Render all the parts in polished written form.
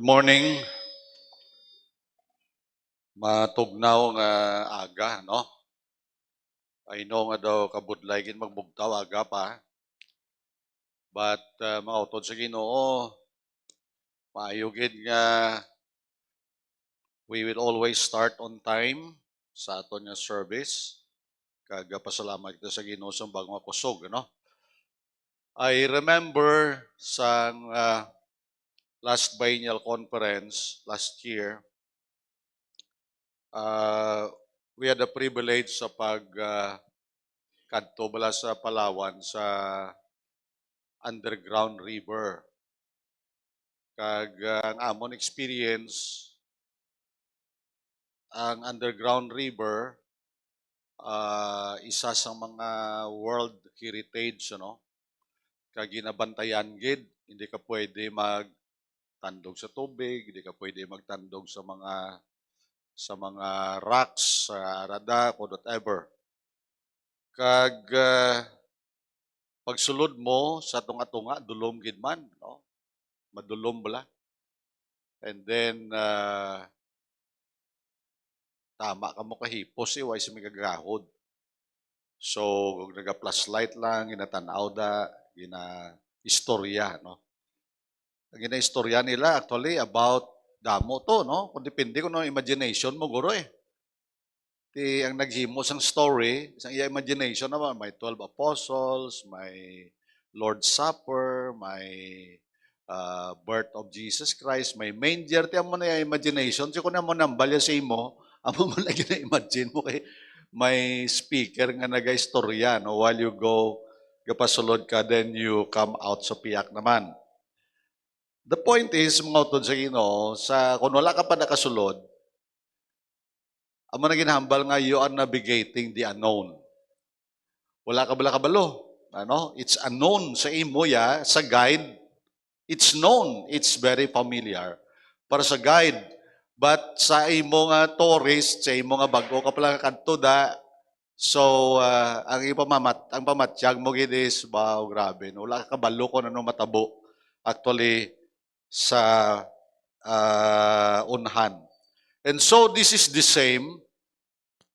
Good morning. Matugnaw nga aga, no? I know nga daw kabudlay gid magbugtaw aga pa. But mga utod sa Ginoo, maayo gid nga we will always start on time sa aton nga service. Kag pasalamat kita sa Ginoo sa bagong kusog, no? I remember sa last biennial conference last year, we had the privilege sa kadto bala sa Palawan sa underground river. Kag ang amon experience, ang underground river, isa sa mga World Heritage, ano? Kag ginabantayan gid, hindi ka pwede magtandog sa tubig, hindi ka pwede magtandog sa mga rocks, sa radak o whatever. Kag pagsulod mo sa tunga-tunga, dulom gid man, no? Madulom bala. And then tama ka mo kahipos way sa migagahod. So, kung naga-flashlight lang, ginatanaw da, gina-istorya, no? Ang gina-istorya nila actually about damo to, no? Kung depende kung no imagination mo, guro eh. Ang naghimo sang story, isang iya imagination naman, may 12 apostles, may Lord's Supper, may birth of Jesus Christ, may manger, tiyan mo na yung imagination. So kung na mo nambalya sa imo, amo mo na gina-imagine mo kay may speaker nga naga-istorya, no? While you go, kapasulod ka, then you come out sa piyak naman. The point is, mga utod sa Ginoo, kung wala ka pa nakasulod, amo na ginahambal nga you are navigating the unknown. Wala ka bala kabalo. Ano? It's unknown sa imo ya, sa guide. It's known, it's very familiar. Para sa guide, but sa imo nga tourist, sa imo nga bago ka pala kadto da, so ang pamatyag mo gid is wow, grabe. No? Wala ka kabalo kung ano matabo. Actually, sa unhan. And so this is the same.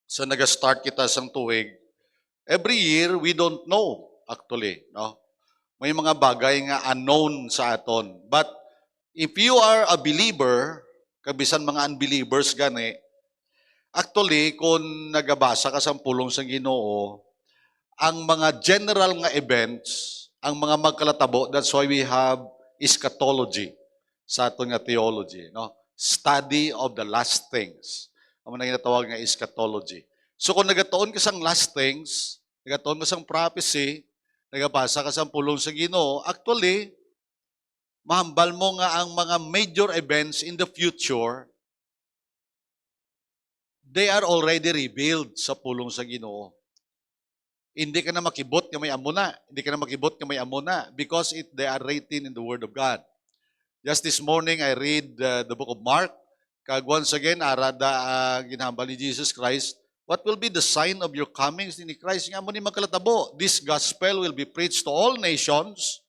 So naga-start kita sang tuig. Every year, we don't know actually. No? May mga bagay nga unknown sa aton. But if you are a believer, kabisan mga unbelievers gani, actually, kung nagabasa ka sa pulong sa Ginoo, ang mga general nga events, ang mga magkalatabo, that's why we have eschatology sa aton nga theology. No? Study of the last things. Ang mga ginatawag nga eschatology. So kung nagatuon ka sang last things, nagatuon ka sang prophecy, nagabasa ka sang pulong sa Ginoo, actually, mahambal mo nga ang mga major events in the future, they are already revealed sa pulong sa Ginoo. Hindi ka na makibot nga may amo na. Hindi ka na makibot nga may amo na because they are written in the Word of God. Just this morning, I read the book of Mark. Kag once again, arada ginhambal ni Jesus Christ, what will be the sign of your comings ni Christ? Nga mo ni magkalatabo, this gospel will be preached to all nations,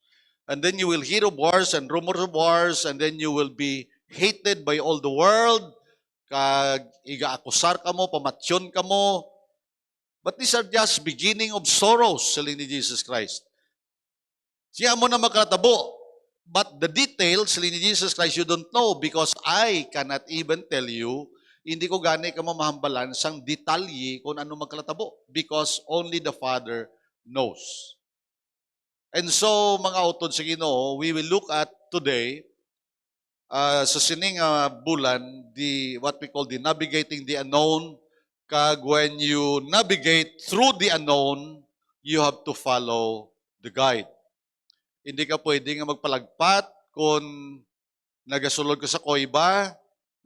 and then you will hear of wars and rumors of wars, and then you will be hated by all the world, kag iga-akusar ka mo, pamatyon ka mo. But these are just beginning of sorrows, saling ni Jesus Christ. Siya mo na magkalatabo. But the details, saling ni Jesus Christ, you don't know because I cannot even tell you. Hindi ko gani ka mamahambalan sang detalye kung ano magkalatabo because only the Father knows. And so, mga utod sa Ginoo, we will look at today sa sining bulan, what we call the navigating the unknown. Kag when you navigate through the unknown, you have to follow the guide. Hindi ka pwede nga magpalagpat kung nagasulod ka sa koiba,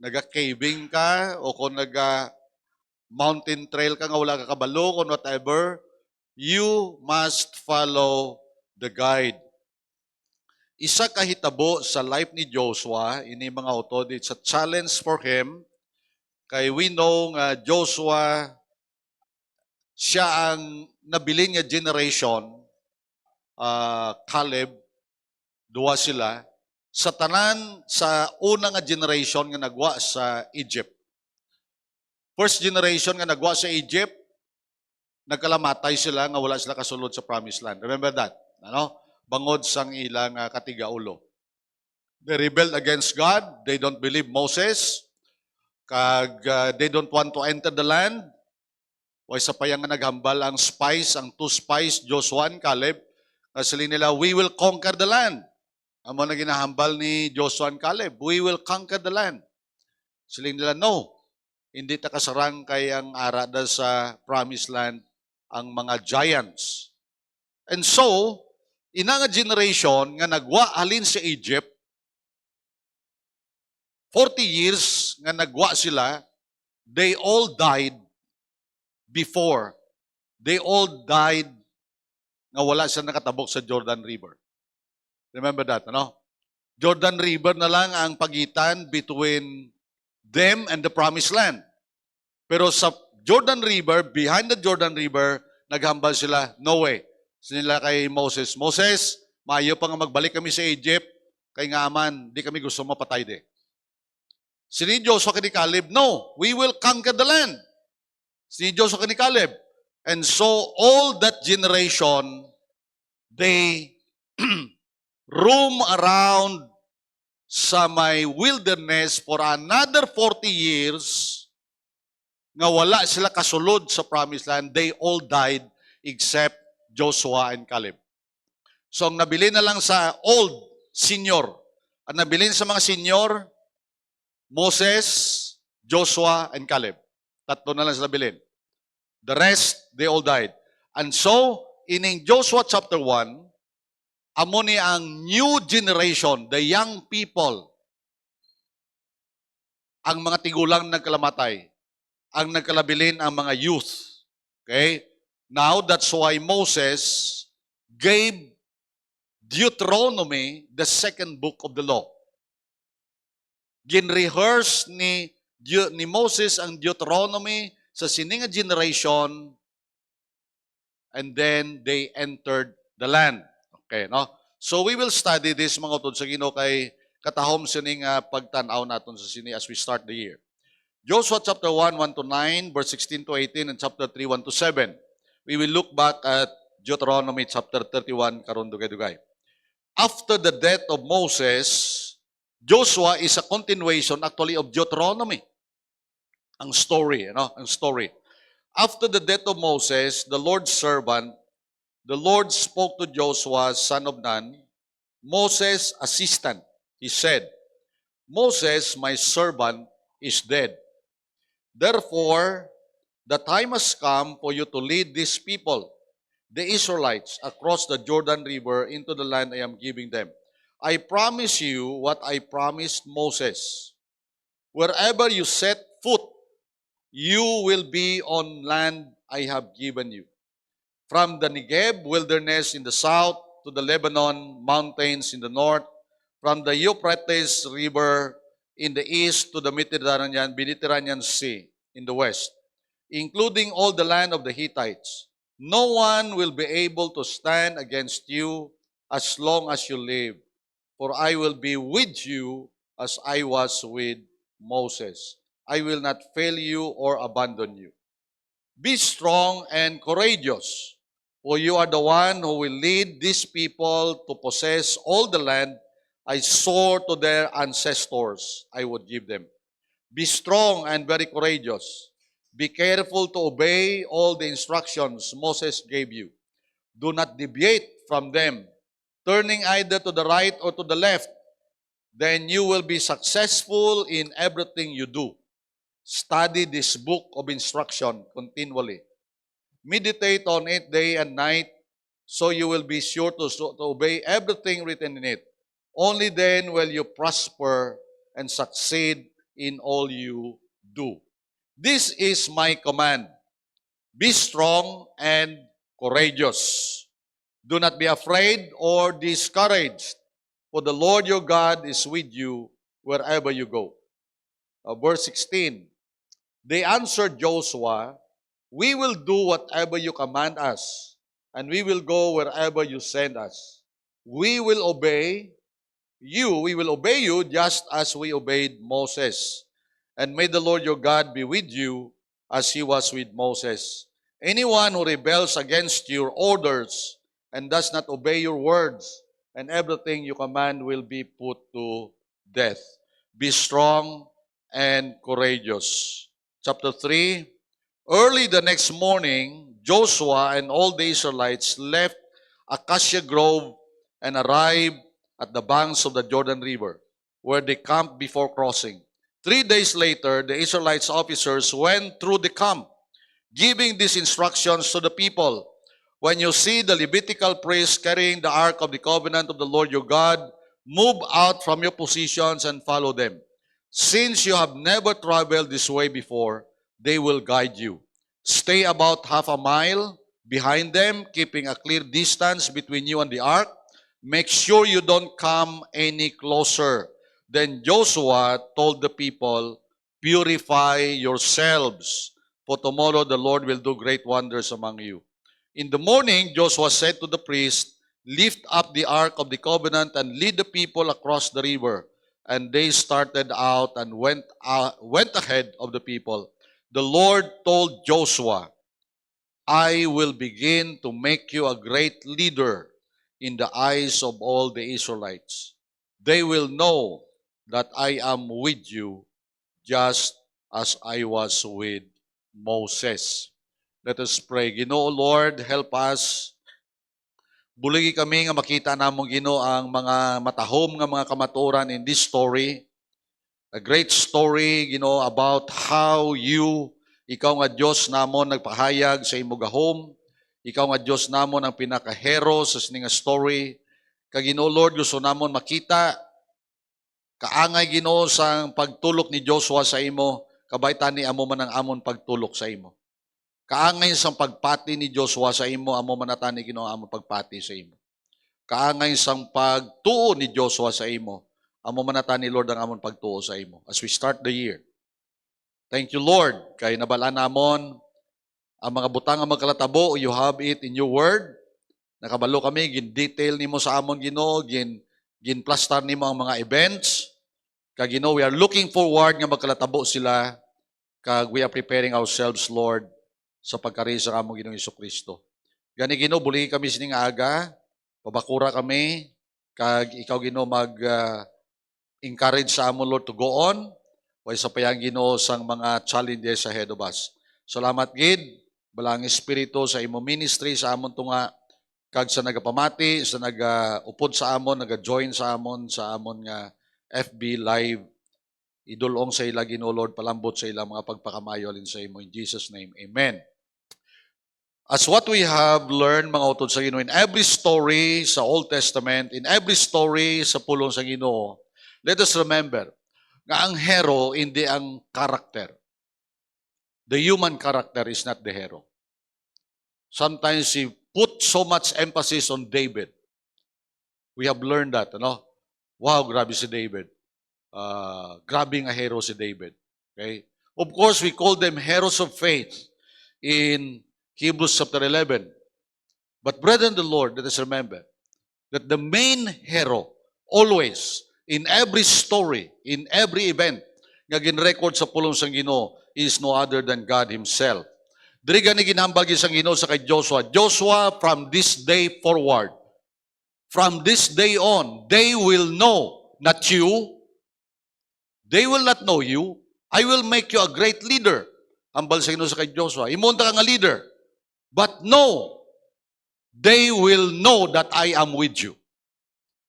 naga-caving ka, o kung naga-mountain trail ka nga wala ka kabalo, kung whatever, you must follow the guide. Isa kahitabo sa life ni Joshua, ini mga utod, it's a challenge for him. Kay we know nga Joshua, siya ang nabiling nga generation, Caleb, duwa sila. sa tanan sa una nga generation nga nagwa sa Egypt. First generation nga nagwa sa Egypt, nagkalamatay sila nga wala sila kasulod sa promised land. Remember that? Ano? Bangod sang ilang katigaulo. They rebelled against God. They don't believe Moses. They don't want to enter the land. O isa pa yang naghambal ang spies, ang two spies, Joshua and Caleb. Kasi nila, we will conquer the land. Amo na ginahambal ni Joshua and Caleb, we will conquer the land. Sila nila, no. Hindi ta kasarang kay ang ara da sa promised land ang mga giants. And so, ina nga generation nga nagwa halin sa Egypt, 40 years nga nagwa sila, they all died before. They all died nga wala sila nakatabok sa Jordan River. Remember that, ano? Jordan River na lang ang pagitan between them and the promised land. Pero sa Jordan River, behind the Jordan River, naghambal sila, no way. Sila kay Moses, Moses, maayo pa nga magbalik kami sa Egypt, kay nga aman, di kami gusto mapatay de. Sini Joshua kay Caleb, no, we will conquer the land. Sini Joshua kay Caleb. And so all that generation, they roam around sa may wilderness for another 40 years nga wala sila kasulod sa promised land. They all died except Joshua and Caleb. So ang nabili na lang sa old, senior. Ang nabili sa mga senior, Moses, Joshua, and Caleb. Tatlo na lang sila bilin. The rest, they all died. And so, in Joshua chapter 1, amo ni ang new generation, the young people, ang mga tigulang nagkalamatay, ang nagkalabilin ang mga youth. Okay? Now, that's why Moses gave Deuteronomy, the second book of the law. Gin-rehearse ni Moses ang Deuteronomy sa sininga generation, and then they entered the land. Okay, no? So we will study this mga utod sa Ginoo kay katahom sining pagtan-aw naton sa sini as we start the year. Joshua chapter 1, 1 to 9, verse 16 to 18, and chapter 3, 1 to 7. We will look back at Deuteronomy chapter 31, karon dugay-dugay. After the death of Moses, Joshua is a continuation actually of Deuteronomy. Ang story, ang story. After the death of Moses, the Lord's servant, the Lord spoke to Joshua, son of Nun, Moses' assistant. He said, Moses, my servant, is dead. Therefore, the time has come for you to lead these people, the Israelites, across the Jordan River into the land I am giving them. I promise you what I promised Moses. Wherever you set foot, you will be on land I have given you. From the Negev wilderness in the south to the Lebanon mountains in the north, from the Euphrates River in the east to the Mediterranean Sea in the west, including all the land of the Hittites. No one will be able to stand against you as long as you live. For I will be with you as I was with Moses. I will not fail you or abandon you. Be strong and courageous, for you are the one who will lead these people to possess all the land I swore to their ancestors I would give them. Be strong and very courageous. Be careful to obey all the instructions Moses gave you. Do not deviate from them, turning either to the right or to the left. Then you will be successful in everything you do. Study this book of instruction continually. Meditate on it day and night, so you will be sure to obey everything written in it. Only then will you prosper and succeed in all you do. This is my command. Be strong and courageous. Do not be afraid or discouraged, for the Lord your God is with you wherever you go. Verse 16, they answered Joshua, we will do whatever you command us, and we will go wherever you send us. We will obey we will obey you just as we obeyed Moses. And may the Lord your God be with you as he was with Moses. Anyone who rebels against your orders and does not obey your words, and everything you command will be put to death. Be strong and courageous. Chapter 3. Early the next morning, Joshua and all the Israelites left Acacia Grove and arrived at the banks of the Jordan River, where they camped before crossing. 3 days later, the Israelites officers went through the camp, giving these instructions to the people. When you see the Levitical priests carrying the Ark of the Covenant of the Lord your God, move out from your positions and follow them. Since you have never traveled this way before, they will guide you. Stay about half a mile behind them, keeping a clear distance between you and the ark. Make sure you don't come any closer. Then Joshua told the people, purify yourselves, for tomorrow the Lord will do great wonders among you. In the morning, Joshua said to the priest, lift up the ark of the covenant and lead the people across the river. And they started out and went ahead of the people. The Lord told Joshua, I will begin to make you a great leader in the eyes of all the Israelites. They will know that I am with you just as I was with Moses. Let us pray. Ginoo Lord, help us. Buligi kami nga makita namong Ginoo ang mga matahom nga mga kamatuoran in this story. A great story, about how ikaw nga Diyos namon nagpahayag sa imong gahom. Ikaw nga Diyos namon ang pinaka-hero sa sining story. Kag Ginoo Lord, gusto namon makita kaangay Ginoo sa pagtulok ni Joshua sa imo, kabaitan ni amo man ang amon pagtulok sa imo. Kaangay sa pagpati ni Joshua sa imo, amo man natani Ginoo amon pagpati sa imo. Kaangay sa pagtuo ni Joshua sa imo, amo man natani Lord ang amon pagtuo sa imo. As we start the year, thank you Lord, kay nabalaan namon ang mga butang nga magkalatabo, you have it in your word. Nakabalo kami, gin-detail nimo sa amon Ginoo, gin-plastar nimo ang mga events. Kag Ginoo, we are looking forward nga magkalatabo sila, kag we are preparing ourselves Lord sa pagkarisa sa among Ginoong Jesucristo. Gani Ginoo, buli kami sining aga, pabakura kami, kag ikaw Ginoo encourage sa amon Lord to go on, way sa payang Ginoo sang mga challenges ahead of us. Salamat gid, balang espiritu sa imo ministry sa amon tunga, kag sa nagapamati, sa nagaupod sa amon, naga-join sa amon nga FB live. Idulong sa ila Ginoo Lord, palambot sa ila mga pagpakamayo alin sa imo in Jesus name. Amen. As what we have learned mga utod sa Ginoo, in every story sa Old Testament, in every story sa pulong sa Ginoo, let us remember nga ang hero hindi ang character. The human character is not the hero. Sometimes he put so much emphasis on David. We have learned that, Wow, grabe si David. Grabe nga hero si David. Okay? Of course, we call them heroes of faith in Hebrews chapter 11. But brethren, the Lord, let us remember that the main hero, always, in every story, in every event, nga gin-record sa pulong sang Ginoo, is no other than God Himself. Diri gani ginhambal sang Ginoo sa kay Joshua. Joshua, from this day forward, from this day on, they will know not you, they will not know you, I will make you a great leader. Hambal sa Ginoo sa kay Joshua. Imonta ka nga leader. But no, they will know that I am with you.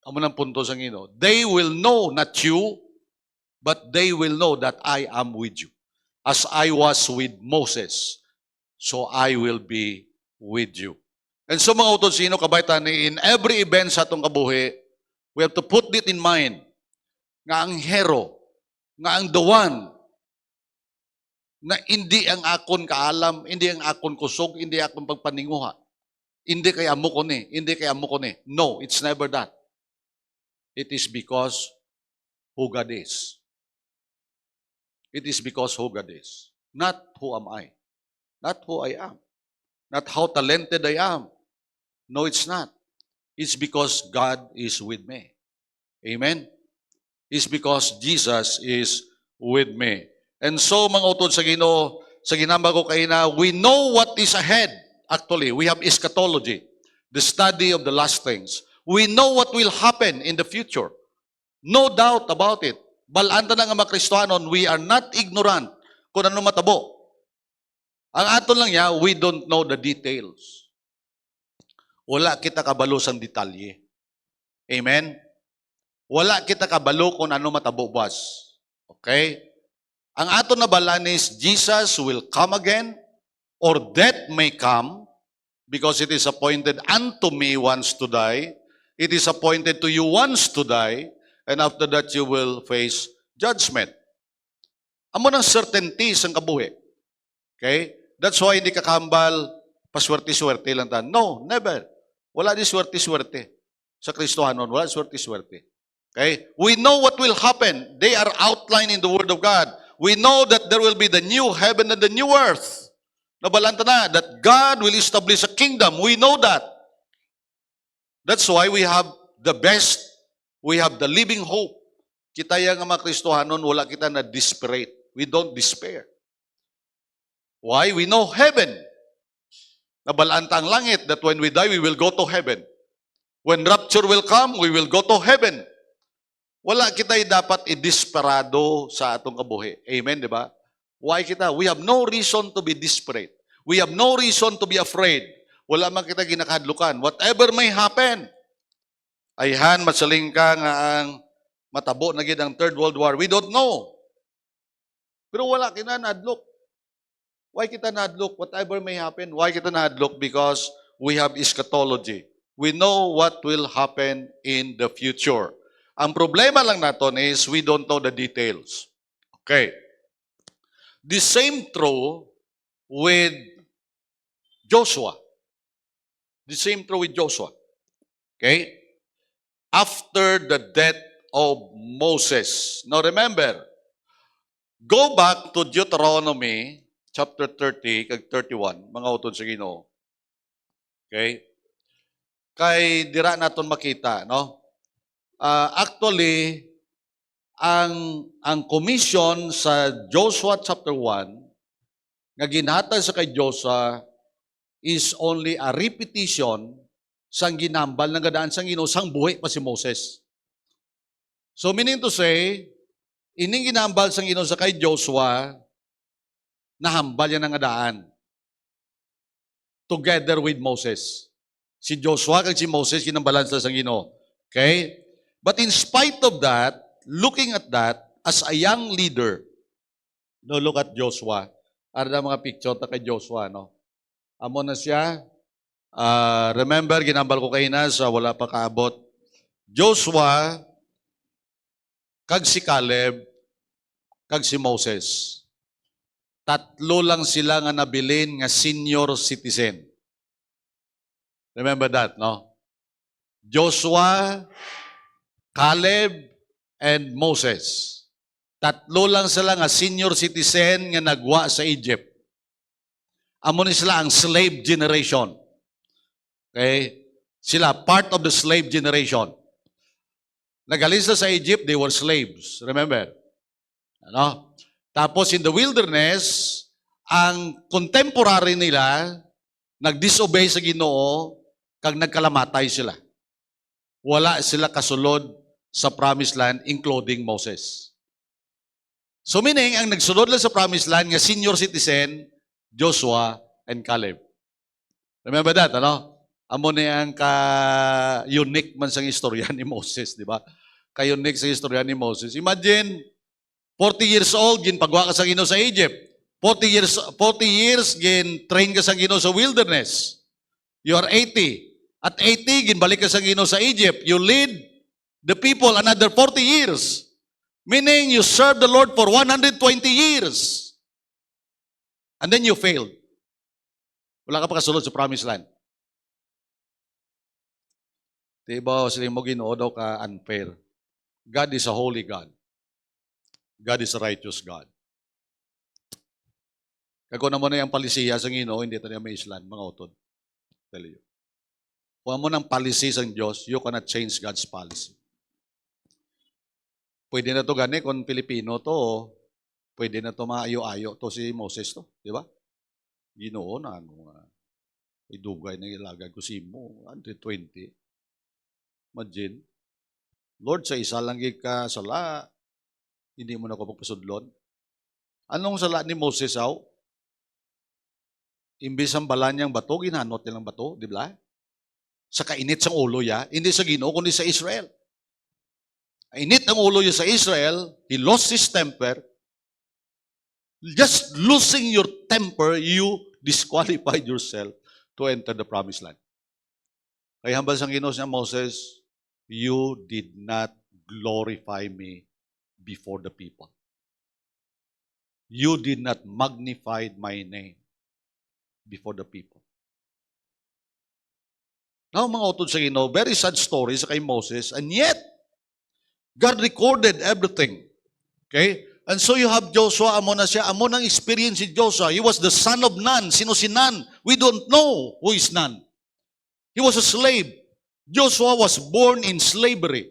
Amo nang punto sa Ginoo. They will know not you, but they will know that I am with you. As I was with Moses, so I will be with you. And so mga utod sino kabaitan ni in every event sa atong kabuhi, we have to put it in mind nga ang hero, nga ang the one na hindi ang akon kaalam, hindi ang akon kusog, hindi akong pagpaninguha. Hindi kay amo ko ni, hindi kay amo ko ni. No, it's never that. It is because who God is. It is because who God is. Not who am I. Not who I am. Not how talented I am. No, it's not. It's because God is with me. Amen? Is because Jesus is with me. And so, mga utod sa Ginoo, sa ginamba ko kayo na, we know what is ahead. Actually, we have eschatology, the study of the last things. We know what will happen in the future. No doubt about it. Balanta na nga mga Kristohanon, we are not ignorant kung ano matabo. Ang aton lang niya, we don't know the details. Wala kita kabalo sang detalye. Amen? Wala kita kabalo kung ano matabo, boss. Okay? Ang aton na balan is Jesus will come again, or death may come, because it is appointed unto me once to die. It is appointed to you once to die, and after that you will face judgment. Amo ng certainty sang kabuhi. Okay? That's why hindi ka kambal, paswerte-swerte lang ta. No, never. Wala di swerte-swerte. Sa Kristohanon, wala swerte-swerte. Okay? We know what will happen. They are outlined in the Word of God. We know that there will be the new heaven and the new earth. Nabalanta na, that God will establish a kingdom. We know that. That's why we have the best. We have the living hope. Kita yung mga Kristohanon, wala kita na desperate. We don't despair. Why? We know heaven. Nabalanta ang langit that when we die, we will go to heaven. When rapture will come, we will go to heaven. Wala kita'y dapat i-desperado sa atong kabuhi. Amen, di ba? Why kita? We have no reason to be desperate. We have no reason to be afraid. Wala man kita ginakahadlukan. Whatever may happen. Ayhan, masaling ka nga ang matabo na gid ang Third World War. We don't know. Pero wala kita nadlok. Why kita nadlok? Whatever may happen. Why kita nadlok? Because we have eschatology. We know what will happen in the future. Ang problema lang naton is we don't know the details. Okay. The same true with Joshua. The same true with Joshua. Okay? After the death of Moses. Now remember, go back to Deuteronomy chapter 30 kag 31, mga utod sa Ginoo. Okay? Kay dira naton makita, no? Actually, ang commission sa Joshua chapter 1 nga ginhatag sa kay Joshua is only a repetition sang ginambal ng gadaan sang Ginoo sang buhi pa si Moses. So meaning to say, ining ginambal sang Ginoo sa kay Joshua, nahambal yan ng gadaan together with Moses. Si Joshua kag si Moses ginambalan sa sang Ginoo. Okay? But in spite of that, looking at that, as a young leader, no, look at Joshua. Arda mga picture ta kay Joshua, no? Amo na siya. Remember, ginambal ko kayo na sa wala pa kaabot. Joshua, kag si Caleb, kag si Moses. Tatlo lang sila nga nabilin nga senior citizen. Remember that, no? Joshua, Caleb, and Moses. Tatlo lang sila nga senior citizen nga nagwa sa Egypt. Amo ni sila ang slave generation. Okay? Sila part of the slave generation. Nagalis na sa Egypt, they were slaves. Remember? Ano? Tapos in the wilderness, ang contemporary nila nag-disobey sa Ginoo kag nagkalamatay sila. Wala sila kasulod sa promised land, including Moses. So meaning, ang nagsunod lang sa promised land nga senior citizen, Joshua and Caleb. Remember that, ano? Amo ni ang ka-unique man sang istorya ni Moses, di ba? Ka-unique sa istorya ni Moses. Imagine, 40 years old, ginpagwa ka sa Ginoo sa Egypt. 40 years, gin-train ka sa Ginoo sa wilderness. You are 80. At 80, ginbalik ka sa Ginoo sa Egypt. You lead the people another 40 years. Meaning, you serve the Lord for 120 years. And then you failed. Wala ka pa kasulod sa promised land. Diba, sila mo Ginoo daw ka unfair. God is a holy God. God is a righteous God. Kung na mo na yung palisiya sa Ginoo, hindi tayo may islan, mga utod. Tell you. Kung mo ng policy sa Diyos, you cannot change God's policy. Pwede na to gani kung Pilipino to, pwede na to maayo-ayo to si Moses to, di ba? Ginoo na ano nga. Idugay na ilagay ko si mo, 120. Imagine. Lord, sa isa lang ka sala, hindi mo na ko pagpasudlon. Anong sala ni Moses aw? Imbis ang bala niyang bato, ginanot nilang bato, di ba? Sa kainit sang ulo ya, hindi sa Ginoo kundi sa Israel. Init ang ulo niya sa Israel, he lost his temper. Just losing your temper, you disqualified yourself to enter the promised land. Kaya hambal sang Ginoo niya, Moses, you did not glorify me before the people. You did not magnify my name before the people. Now, mga utod sa Ginoo, very sad story sa kay Moses, and yet, God recorded everything. Okay? And so you have Joshua, amo na siya, amo nang experience si Joshua. He was the son of Nun. Sino si Nun? We don't know who is Nun. He was a slave. Joshua was born in slavery.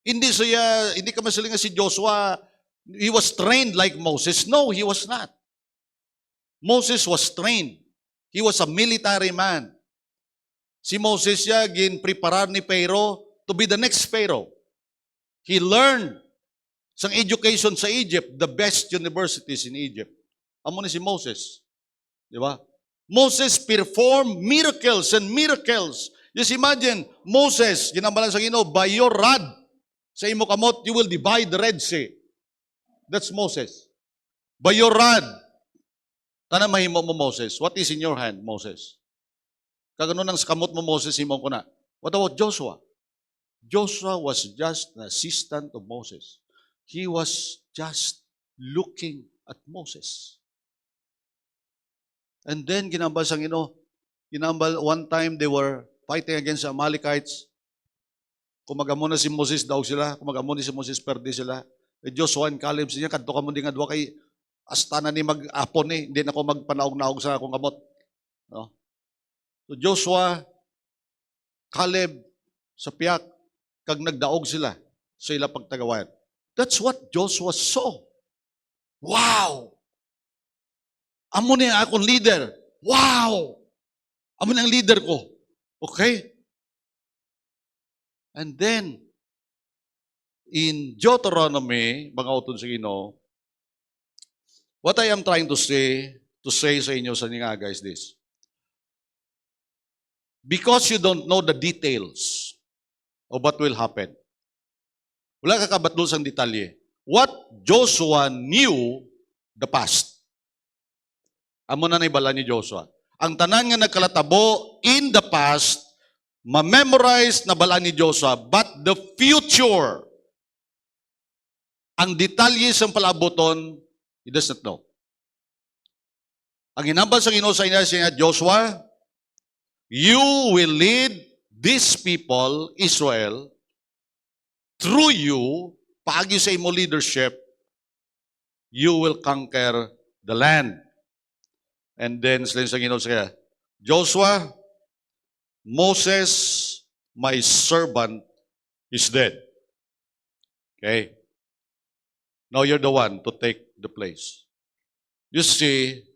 Hindi ka masilingan si Joshua, he was trained like Moses. No, he was not. Moses was trained. He was a military man. Si Moses siya, gin-preparar ni Pharaoh to be the next Pharaoh. He learned sang education sa Egypt, the best universities in Egypt. Amo ni si Moses. Di ba? Moses performed miracles and miracles. Just imagine, Moses, ginambalan sa Ginoo, by your rod, sa imo kamot, you will divide the Red Sea. That's Moses. By your rod, tanan mahimo mo, Moses. What is in your hand, Moses? Kagano nang kamot mo, Moses, himo ko na. What about Joshua? Joshua was just an assistant of Moses. He was just looking at Moses. And then, ginambal sang ginambal, one time they were fighting against the Amalekites. Kumagamo na si Moses daw sila, kumagamo ni si Moses, perdi sila. E Joshua and Caleb, siya, kadto ka mo di nga dwa kay astana ni mag-apon hindi na ako magpanaog-naog sa akong kamot. No? So Joshua, Caleb, sa piyak, kag nagdaog sila sa ila pagtagawayan. That's what Joshua saw. Wow! Amo niya akong leader. Wow! Amo niya ang leader ko. Okay? And then, in Deuteronomy, mga utod sa Ginoo, what I am trying to say sa inyo sa nga guys, this. Because you don't know the details of what will happen. Wala ka kabatlo sang detalye. What Joshua knew the past. Amo na naibala ni Joshua. Ang tanan nga nagkalatabo in the past, ma-memorize na bala ni Joshua, but the future, ang detalye sang palaboton, he does not know. Ang hinambal sa Ginoo sa inyo, Joshua, you will lead these people, Israel, through you, paagi sa imo leadership, you will conquer the land. And then, sa Ginoo sa Joshua, Moses, my servant, is dead. Okay? Now you're the one to take the place. You see,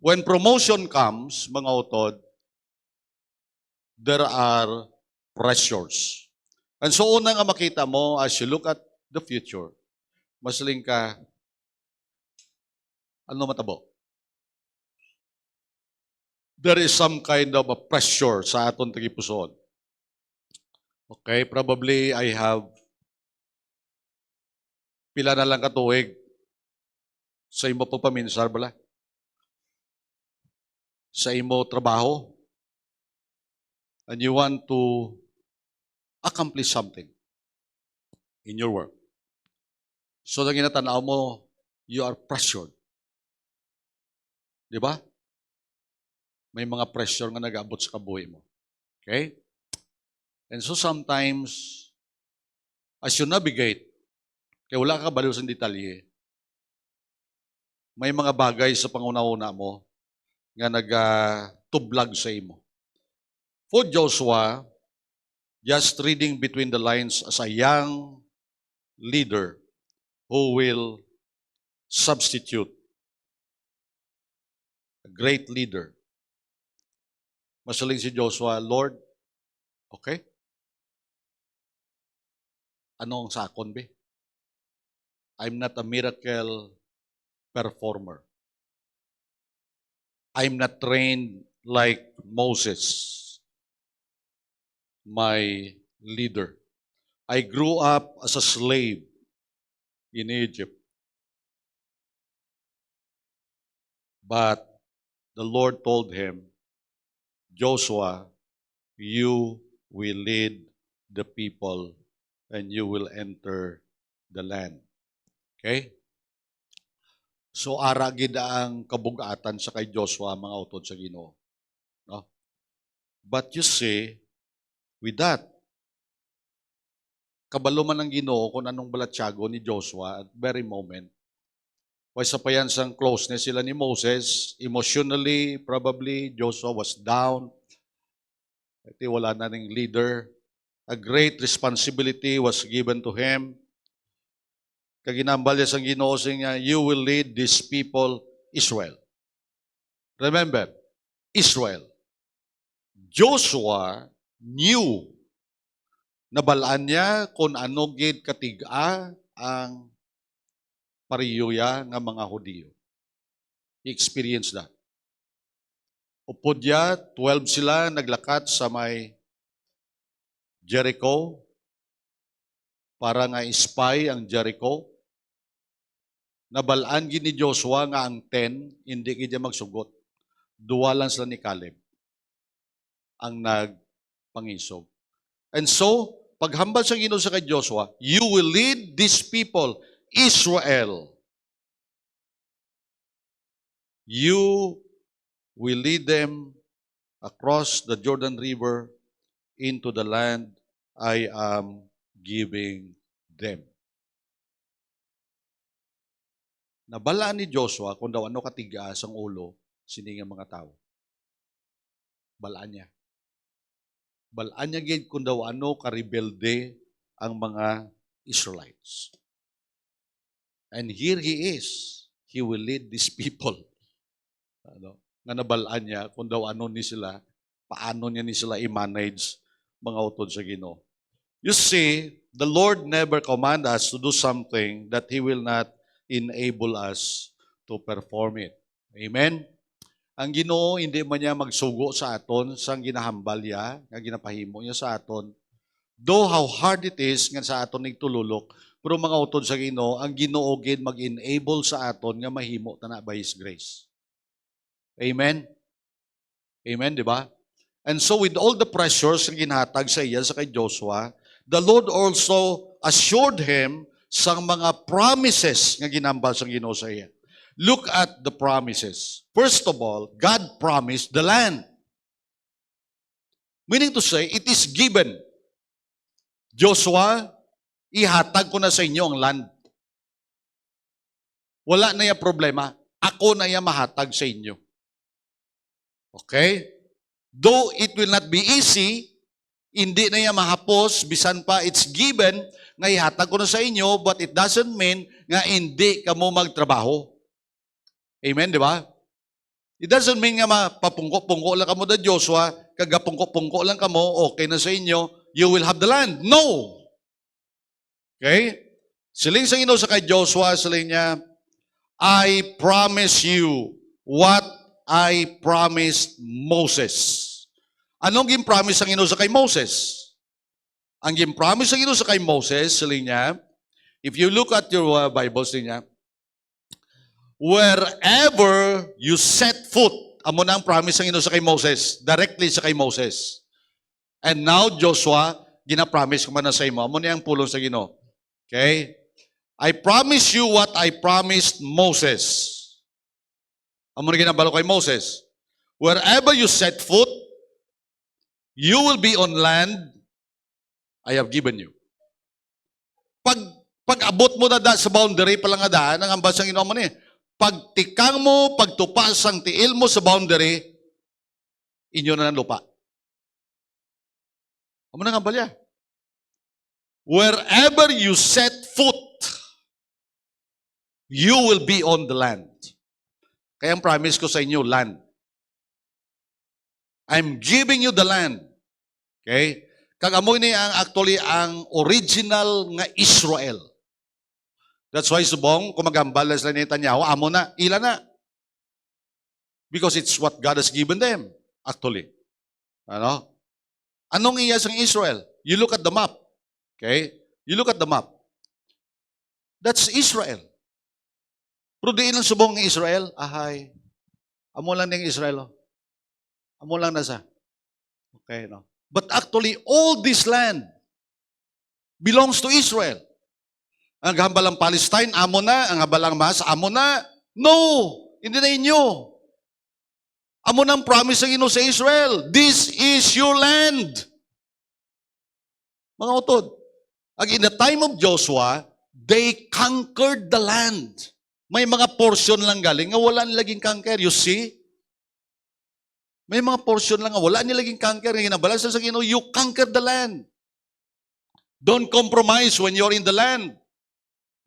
when promotion comes, mga utod, there are pressures. And so una nga makita mo, as you look at the future, masaling ka, ano matabo? There is some kind of a pressure sa aton tagipusoon. Okay, probably I have pila na lang katuig sa imo pagpaminsar bala. Sa imo trabaho. And you want to accomplish something in your work. So, na ginatanaw mo, you are pressured. Di ba? May mga pressure nga nag-abot sa kabuhi mo. Okay? And so sometimes, as you navigate, kaya wala ka baliw sa detalye, may mga bagay sa panguna-una mo nga nag-tublag sa imo. For Joshua, just reading between the lines as a young leader who will substitute a great leader. Masaling si Joshua, Lord, okay? Ano ang sakon, be? I'm not a miracle performer. I'm not trained like Moses, my leader. I grew up as a slave in Egypt. But the Lord told him, Joshua, you will lead the people and you will enter the land. Okay? So ara gid ang kabugatan sa kay Joshua mga utod sa Ginoo. No? But you see, with that, kabalo man ng Ginoo kung anong balatyago ni Joshua at very moment. Wasa pa yan sa closeness sila ni Moses. Emotionally, probably, Joshua was down. Ito wala na ng leader. A great responsibility was given to him. Kaginambal niya sa Ginoo niya, you will lead these people, Israel. Remember, Israel. Joshua knew, nabalaan niya kung ano gid katiga ang pariyuya ng mga Hudiyo. He experienced that. Upod niya, 12 sila naglakat sa may Jericho para nga spy ang Jericho. Nabalaan gid ni Joshua nga ang 10 hindi kaya magsugot. Duwa lang sila ni Caleb ang nagpangisog. And so, paghambal sa Ginoo sa kay Joshua, you will lead these people, Israel. You will lead them across the Jordan River into the land I am giving them. Nabalaan ni Joshua kung daw ano katigas ang ulo siningang mga tao. Balaan niya. Balaan niya gid kung daw ano karebelde ang mga Israelites. And here he is. He will lead these people. Ano? Nga nabalaan niya kung daw ano ni sila, paano niya ni sila i-manage mga utod sa Ginoo. You see, the Lord never command us to do something that He will not enable us to perform it. Amen? Ang Ginoo hindi man niya magsugo sa aton sang ginahambal niya, nga ginapahimo niya sa aton. Though how hard it is nga sa aton nigtululok, pero mga utod sa Ginoo, ang Ginoo gid mag-enable sa aton nga mahimo ta na by His grace. Amen? Amen, di ba? And so with all the pressures nga ginhatag sa iya sa kay Joshua, the Lord also assured him sa mga promises nga ginambal sa Ginoo sa iya. Look at the promises. First of all, God promised the land. Meaning to say, it is given. Joshua, ihatag ko na sa inyo ang land. Wala na yung problema. Ako na yung mahatag sa inyo. Okay? Though it will not be easy, hindi na yan mahapos, bisan pa it's given, nga ihatag ko na sa inyo, but it doesn't mean nga hindi ka mo magtrabaho. Amen, di ba? It doesn't mean nga mapapungko-pungko lang ka mo da Joshua, kagapungko-pungko lang ka mo, okay na sa inyo, you will have the land. No! Okay? Siling sa Ginoo sa kay Joshua, siling niya, I promise you what I promised Moses. Anong gin-promise ang Ginoo sa kay Moses? Ang gin-promise ang Ginoo sa kay Moses, siling niya, if you look at your Bibles niya, wherever you set foot, amo na ang promise ang Ginoo sa kay Moses, directly sa kay Moses. And now, Joshua, gina-promise ko man na sa imo, amo na ang pulong sa Ginoo. Okay? I promise you what I promised Moses. Amo na ginabalo kay Moses. Wherever you set foot, you will be on land I have given you. Pag-abot mo na sa boundary pa lang nga daan, ang ambas ang Ginoo mo ni. Pagtikang mo, pagtupas ang tiil mo sa boundary, inyo na ng lupa. Amo na nga balya. Wherever you set foot, you will be on the land. Kaya ang promise ko sa inyo, land. I'm giving you the land. Okay? Kag-amoy ni ang actually ang original nga Israel. That's why subong, kung magambal na sila ni Netanyahu, amo na, ila na. Because it's what God has given them, actually. Ano? Anong iyas ang Israel? You look at the map. Okay? You look at the map. That's Israel. Pero diin lang subong ng Israel, ahay. Amo lang ng Israel. Amo lang na sa. Okay, no? But actually, all this land belongs to Israel. Ang hambalang Palestine, amo na. Ang hambalang Mas, amo na. No! Hindi na inyo. Amo na ang promise ng Ginoo sa Israel. This is your land. Mga utod. In the time of Joshua, they conquered the land. May mga portion lang galing nga wala nilaging conquer. You see? May mga portion lang nga wala nilaging conquer. Nga ginabalas sa Ginoo, you conquer the land. Don't compromise when you're in the land.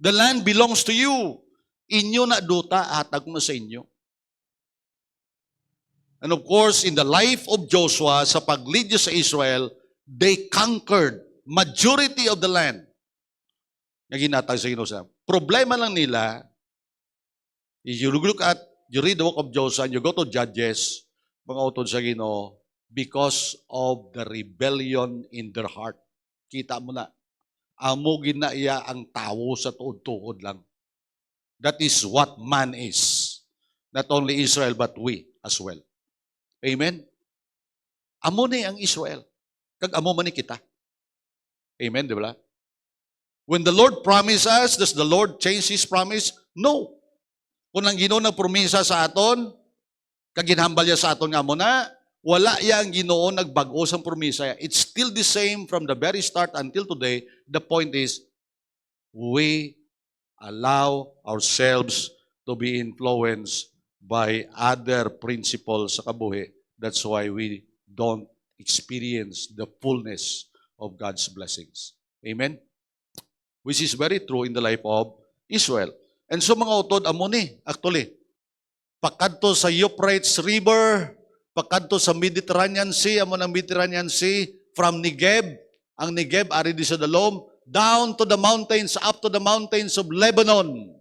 The land belongs to you. Inyo na duta, hatag na sa inyo. And of course, in the life of Joshua, sa pag-lead niya sa Israel, they conquered majority of the land. Nga ginatag sa Ginoo sa. Problema lang nila, if you look at, you read the book of Joshua, and you go to Judges, mga utod sa Ginoo, because of the rebellion in their heart. Kita mo na, amo ginaiya ang tao sa tuod-tuod lang. That is what man is. Not only Israel, but we as well. Amen? Amo ni ang Israel. Kag amo man ni kita. Amen, di ba? When the Lord promised us, does the Lord change His promise? No. Kung ang Ginoo nagpromisa sa aton, kag ginhambal niya sa aton nga mo na, wala yang Ginoo nagbago sa promisa. It's still the same from the very start until today. The point is, we allow ourselves to be influenced by other principles sa kabuhi. That's why we don't experience the fullness of God's blessings. Amen? Which is very true in the life of Israel. And so mga utod, amo ni, actually, pakadto sa Euphrates River, pakadto sa Mediterranean Sea, amo ng Mediterranean Sea, from Negev, ang Negev, ari di sa Dalom, down to the mountains, up to the mountains of Lebanon.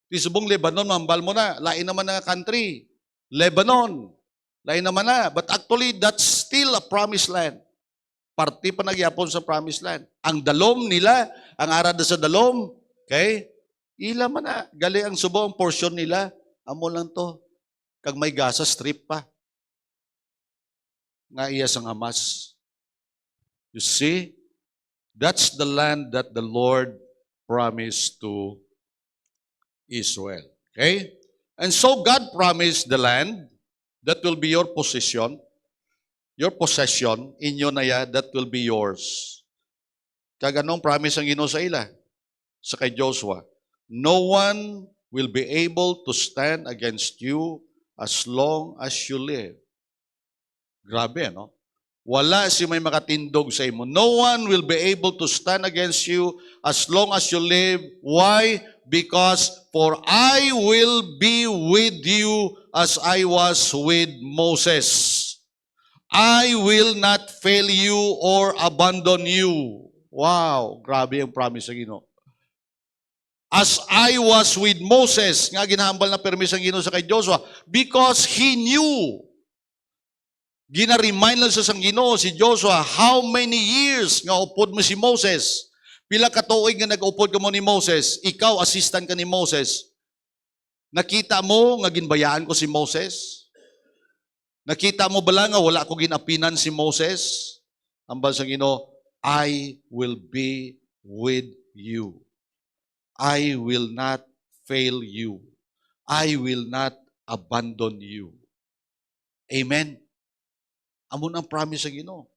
Di subong Lebanon, mambal mo na, lain naman na country. Lebanon, lain naman na. But actually, that's still a promised land. Parti pa nagyapon sa promised land. Ang Dalom nila, ang arad sa Dalom, okay? Ila man na, gali ang subong portion nila, amo lang to. Kag may Gaza Strip pa. Nga iya sang Hamas. You see, that's the land that the Lord promised to Israel. Okay? And so God promised the land that will be your possession, inyo na ya, that will be yours. Kag anong promise ang Ginoo sa ila? Sa kay Joshua, no one will be able to stand against you as long as you live. Grabe, no? Wala si may makatindog sa imo. No one will be able to stand against you as long as you live. Why? Because for I will be with you as I was with Moses. I will not fail you or abandon you. Wow, grabe ang promise ng Ginoo. As I was with Moses, nga ginahambal na permis ang Ginoo sa kay Joshua, because he knew. Gina-remind lang sa sang Ginoo si Joshua, how many years nga upod mo si Moses? Pila ka tuig nga nag-upod ka mo ni Moses? Ikaw, assistant ka ni Moses. Nakita mo nga ginbayaan ko si Moses? Nakita mo bala nga wala ko ginapinan si Moses? Ambal sa Ginoo, I will be with you. I will not fail you. I will not abandon you. Amen. Amon ang promise ng Ginoo.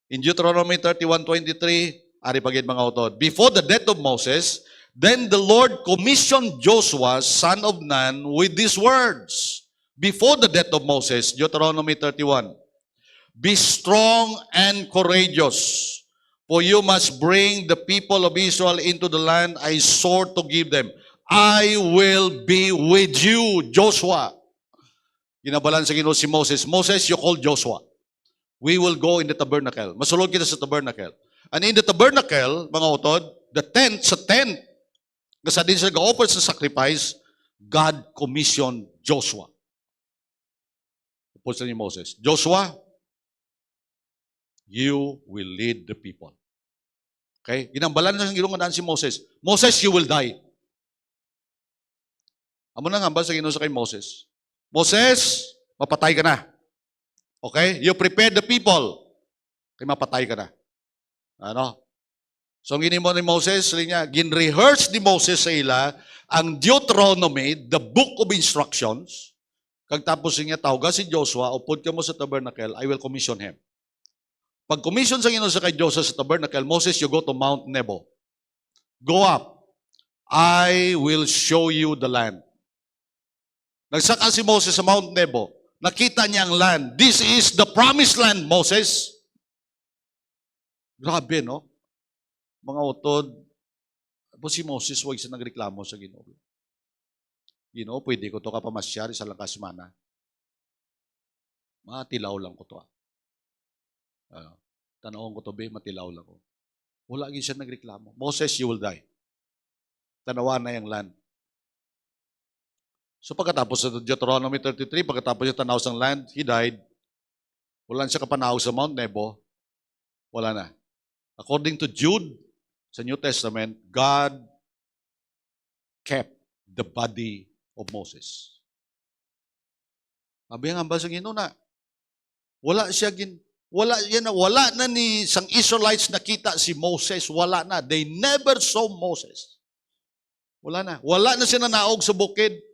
In Deuteronomy 31:23, ari pagid mga utod. Before the death of Moses, then the Lord commissioned Joshua, son of Nun, with these words. Before the death of Moses, Deuteronomy 31. Be strong and courageous, for you must bring the people of Israel into the land I swore to give them. I will be with you, Joshua. Ginabalan sa Ginoo si Moses. Moses, you call Joshua. We will go in the tabernacle. Masulod kita sa tabernacle. And in the tabernacle, mga utod, the tent, sa tent, kasi din sila ga-offer sa sacrifice, God commissioned Joshua. Tapos ni Moses, Joshua, you will lead the people. Okay? Ginambalan na sa gilungan si Moses. Moses, you will die. Amo na ngambal sa Ginoo sa kay Moses. Moses, mapatay ka na. Okay? You prepare the people. Kaya mapatay ka na. Ano? So, ang ginimo ni Moses, niya, gin-rehearse ni Moses sa ila ang Deuteronomy, the book of instructions. Kag tapos niya, tawga si Joshua, upod ka mo sa tabernacle, I will commission him. Pag commission sa Ginoo sa kay Joshua sa tabernacle, Moses, you go to Mount Nebo. Go up. I will show you the land. Nagsaka si Moses sa Mount Nebo. Nakita niya ang land. This is the promised land, Moses. Grabe, no? Mga utod. Tapos si Moses, huwag siya nagreklamo sa Ginoo. Ginoo, pwede ko to kapamasyar, isa lang kasimana. Matilaw lang ko to. Tanawin ko to, be, matilaw lang ko. Wala siya nagreklamo. Moses, you will die. Tanawa na yung land. So pagkatapos sa Deuteronomy 33, pagkatapos niya tanaw sa land, he died. Wala siya kapanaw sa Mount Nebo. Wala na. According to Jude, sa New Testament, God kept the body of Moses. Sabi nga ba sa Ginoo na, wala na ni sang Israelites nakita si Moses, wala na. They never saw Moses. Wala na. Wala na siya naog sa bukid.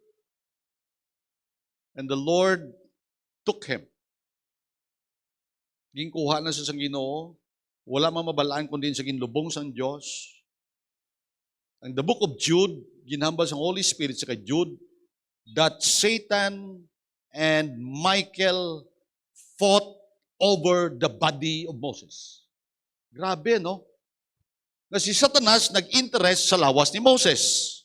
And the Lord took him. Ginkuha na siya sa Ginoo. Wala mamabalaan kundi sa ginlubong sang Diyos. And the book of Jude, ginhambal sa Holy Spirit sa kay Jude, that Satan and Michael fought over the body of Moses. Grabe, no? Na si Satanas nag-interest sa lawas ni Moses.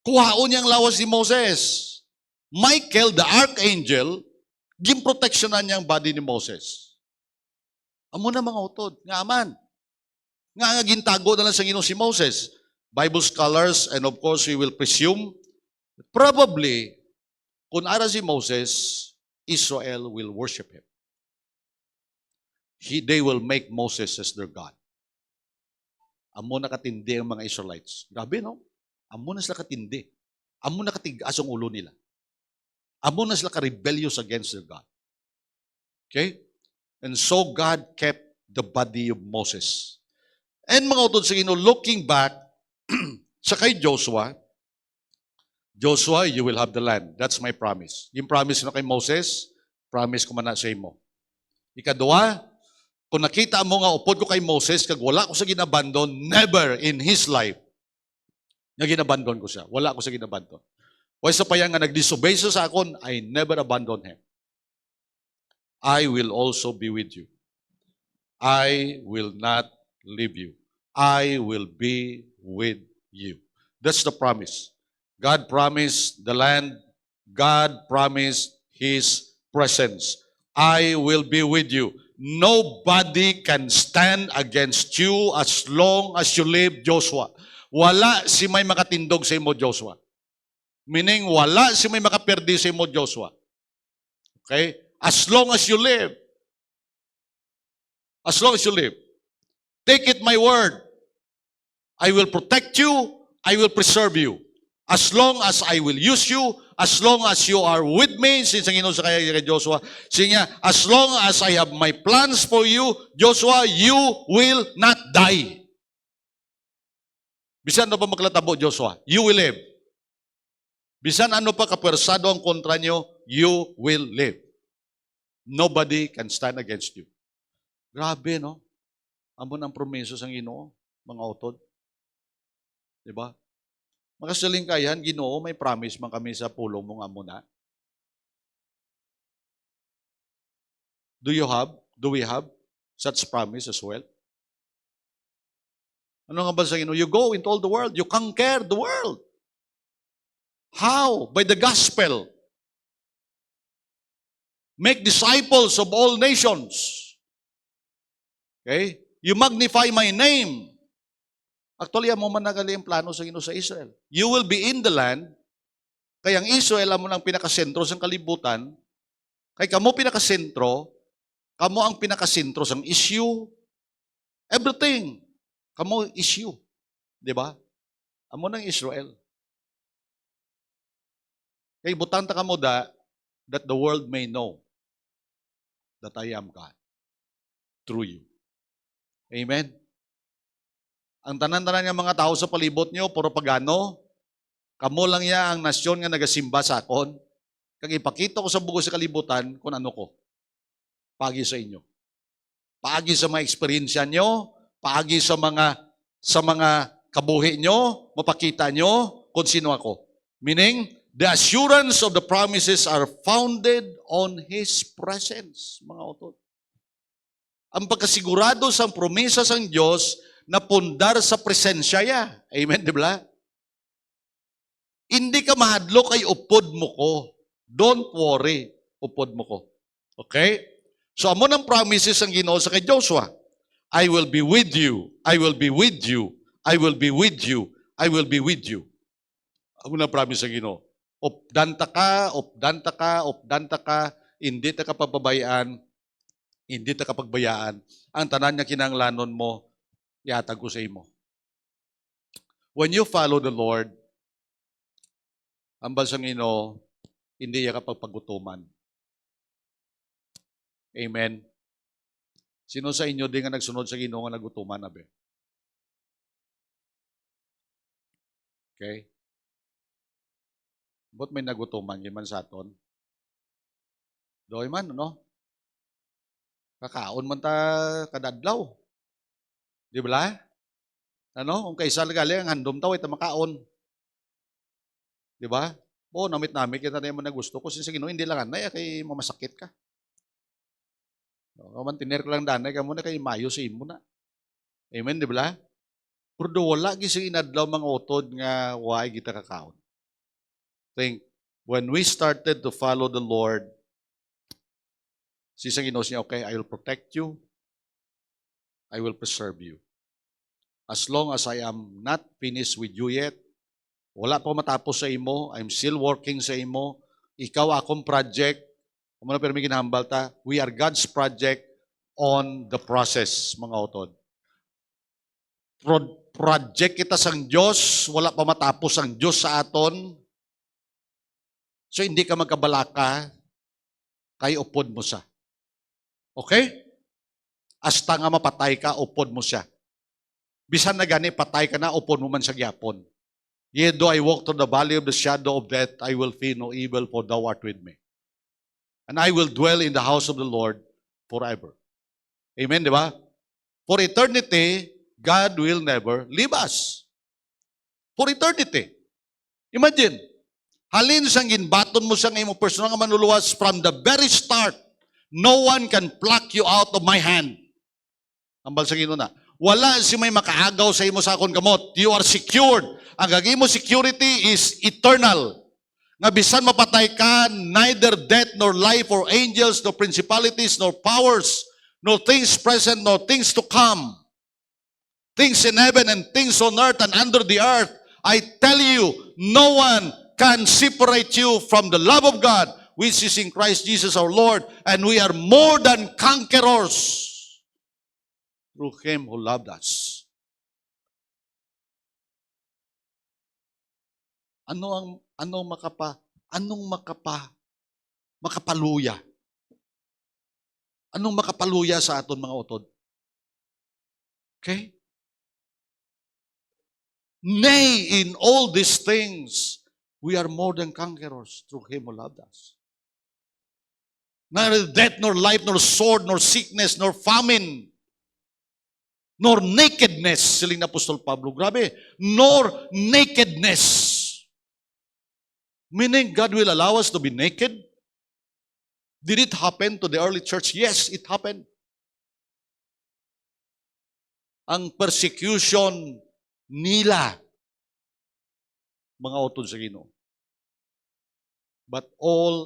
Kuhaon niya ang lawas ni Moses. Michael, the archangel, gimproteksyonan niya ang body ni Moses. Amo na mga utod, nga aman. Nga gintago na lang sa Ginoo si Moses. Bible scholars, and of course we will presume, probably, kung ara si Moses, Israel will worship him. They will make Moses as their God. Amo na katindi ang mga Israelites. Grabe, no? Amo na sila katindi. Amo na katigas ang ulo nila. Amo na sila ka-rebellious against their God. Okay? And so God kept the body of Moses. And mga utod sa Ginoo, looking back sa kay Joshua, Joshua, you will have the land. That's my promise. Yung promise na kay Moses, promise ko man na sa imo. Ikadua, kung nakita mo nga upod ko kay Moses, kag wala ko sa ginabandon, never in his life, nga ginabandon ko siya. Wala ko sa ginabandon. Why sa payang nga nag-disobey sa akon, I never abandon him. I will also be with you. I will not leave you. I will be with you. That's the promise. God promised the land. God promised His presence. I will be with you. Nobody can stand against you as long as you live, Joshua. Wala si may makatindog sa imo, Joshua. Meaning, wala si may makaperdi sa imo, Joshua. Okay? As long as you live. As long as you live. Take it my word. I will protect you. I will preserve you. As long as I will use you, as long as you are with me, since ang Ginoo sa kay Joshua, siya, as long as I have my plans for you, Joshua, you will not die. Bisan ano pa maglatabo, Joshua, you will live. Bisan ano pa kapwersado ang kontra nyo, you will live. Nobody can stand against you. Grabe, no? Amo ang promiso sang Ginoo, mga utod. Diba? Makasaling kayan, Ginoo, may promise man kami sa pulong mong amo na. Do we have such promise as well? Ano nga ba sa Ginoo? You go into all the world. You conquer the world. How? By the gospel. Make disciples of all nations. Okay? You magnify my name. Actually, amo man nagali ang plano sa Ginoo sa Israel. You will be in the land. Kaya ang Israel, amo nang pinakasentro sa kalibutan. Kay kamo pinakasentro, kamo ang pinakasentro sa issue. Everything. Kamo issue. Di ba? Amo ng Israel. Kay butang ta kamo that the world may know that I am God through you. Amen? Ang tanan-tanan ng mga tao sa palibot nyo, puro pagano, kamo lang ya ang nasyon nga nagasimba sa akon, kag ipakita ko sa bugo sa kalibutan kung ano ko. Paagi sa inyo. Paagi sa mga eksperyensya nyo, paagi sa mga kabuhi nyo, mapakita nyo kung sino ako. Meaning, the assurance of the promises are founded on His presence, mga utod. Ang pagkasigurado sa promesa sa Diyos na pundar sa presensya niya. Amen, di ba? Hindi ka mahadlo kay upod mo ko. Don't worry, upod mo ko. Okay? So, amo ng promises ang Ginoo sa kay Joshua. I will be with you. I will be with you. I will be with you. I will be with you. Amo na promise ang Ginoo. Updanta ka, updanta ka, updanta ka, hindi ta kapababayaan, hindi ta kapagbayaan. Ang tanan niya kinanglanon mo, iatag ko sa imo. When you follow the Lord, ang bansang Ginoo, hindi ya kapagpagutuman. Amen. Sino sa inyo din nga nagsunod sa Ginoo nga nagutuman na be? Okay? But may nagutuman man sa aton. Doy man, no? Kakaon man ta kadadlaw. Di ba? Ano? Kung kaisa gali ang handom taw ita makaon. Di ba? O, namit-namit kita na yung na gusto ko. Sa Ginoo, hindi lang anay, kay mamasakit ka. Kaman tiner ko lang danay, kamo na kay mayo sa imo na. Amen, di ba? Pero wala gising inadlaw mga utod nga waay kita kakaon. Think, when we started to follow the Lord, si Ginoo niya, okay, I will protect you, I will preserve you. As long as I am not finished with you yet, wala pa matapos sa imo, I'm still working sa imo, ikaw akong project, kung ano pero may ginahambal ta, we are God's project on the process, mga utod. Project kita sang Diyos, wala pa matapos ang Diyos sa aton, so hindi ka magkabalaka, kay upod mo siya. Okay? Hasta nga mapatay ka, upod mo siya. Bisan na gani, patay ka na, upod mo man sa gyapon. Yet though I walk through the valley of the shadow of death, I will fear no evil, for thou art with me. And I will dwell in the house of the Lord forever. Amen, di ba? For eternity, God will never leave us. For eternity. Imagine, halin sang ginbaton mo sang imo personal nga manluluwas from the very start, no one can pluck you out of my hand. Ambal sa Ginoo na. Wala si may makaagaw sa imo sa akon kamot. You are secured. Ang gagimo security is eternal. Nga bisan mapatay ka, neither death nor life or angels nor principalities nor powers nor things present nor things to come, things in heaven and things on earth and under the earth, I tell you, no one can separate you from the love of God which is in Christ Jesus our Lord, and we are more than conquerors through Him who loved us. Anong makapaluya? Anong makapaluya sa aton mga utod? Okay? Nay, in all these things, we are more than conquerors through Him who loved us. Neither death, nor life, nor sword, nor sickness, nor famine, nor nakedness, siling na Apostol Pablo. Grabe. Nor nakedness. Meaning, God will allow us to be naked? Did it happen to the early church? Yes, it happened. Ang persecution nila, mga utod sa Ginoo. But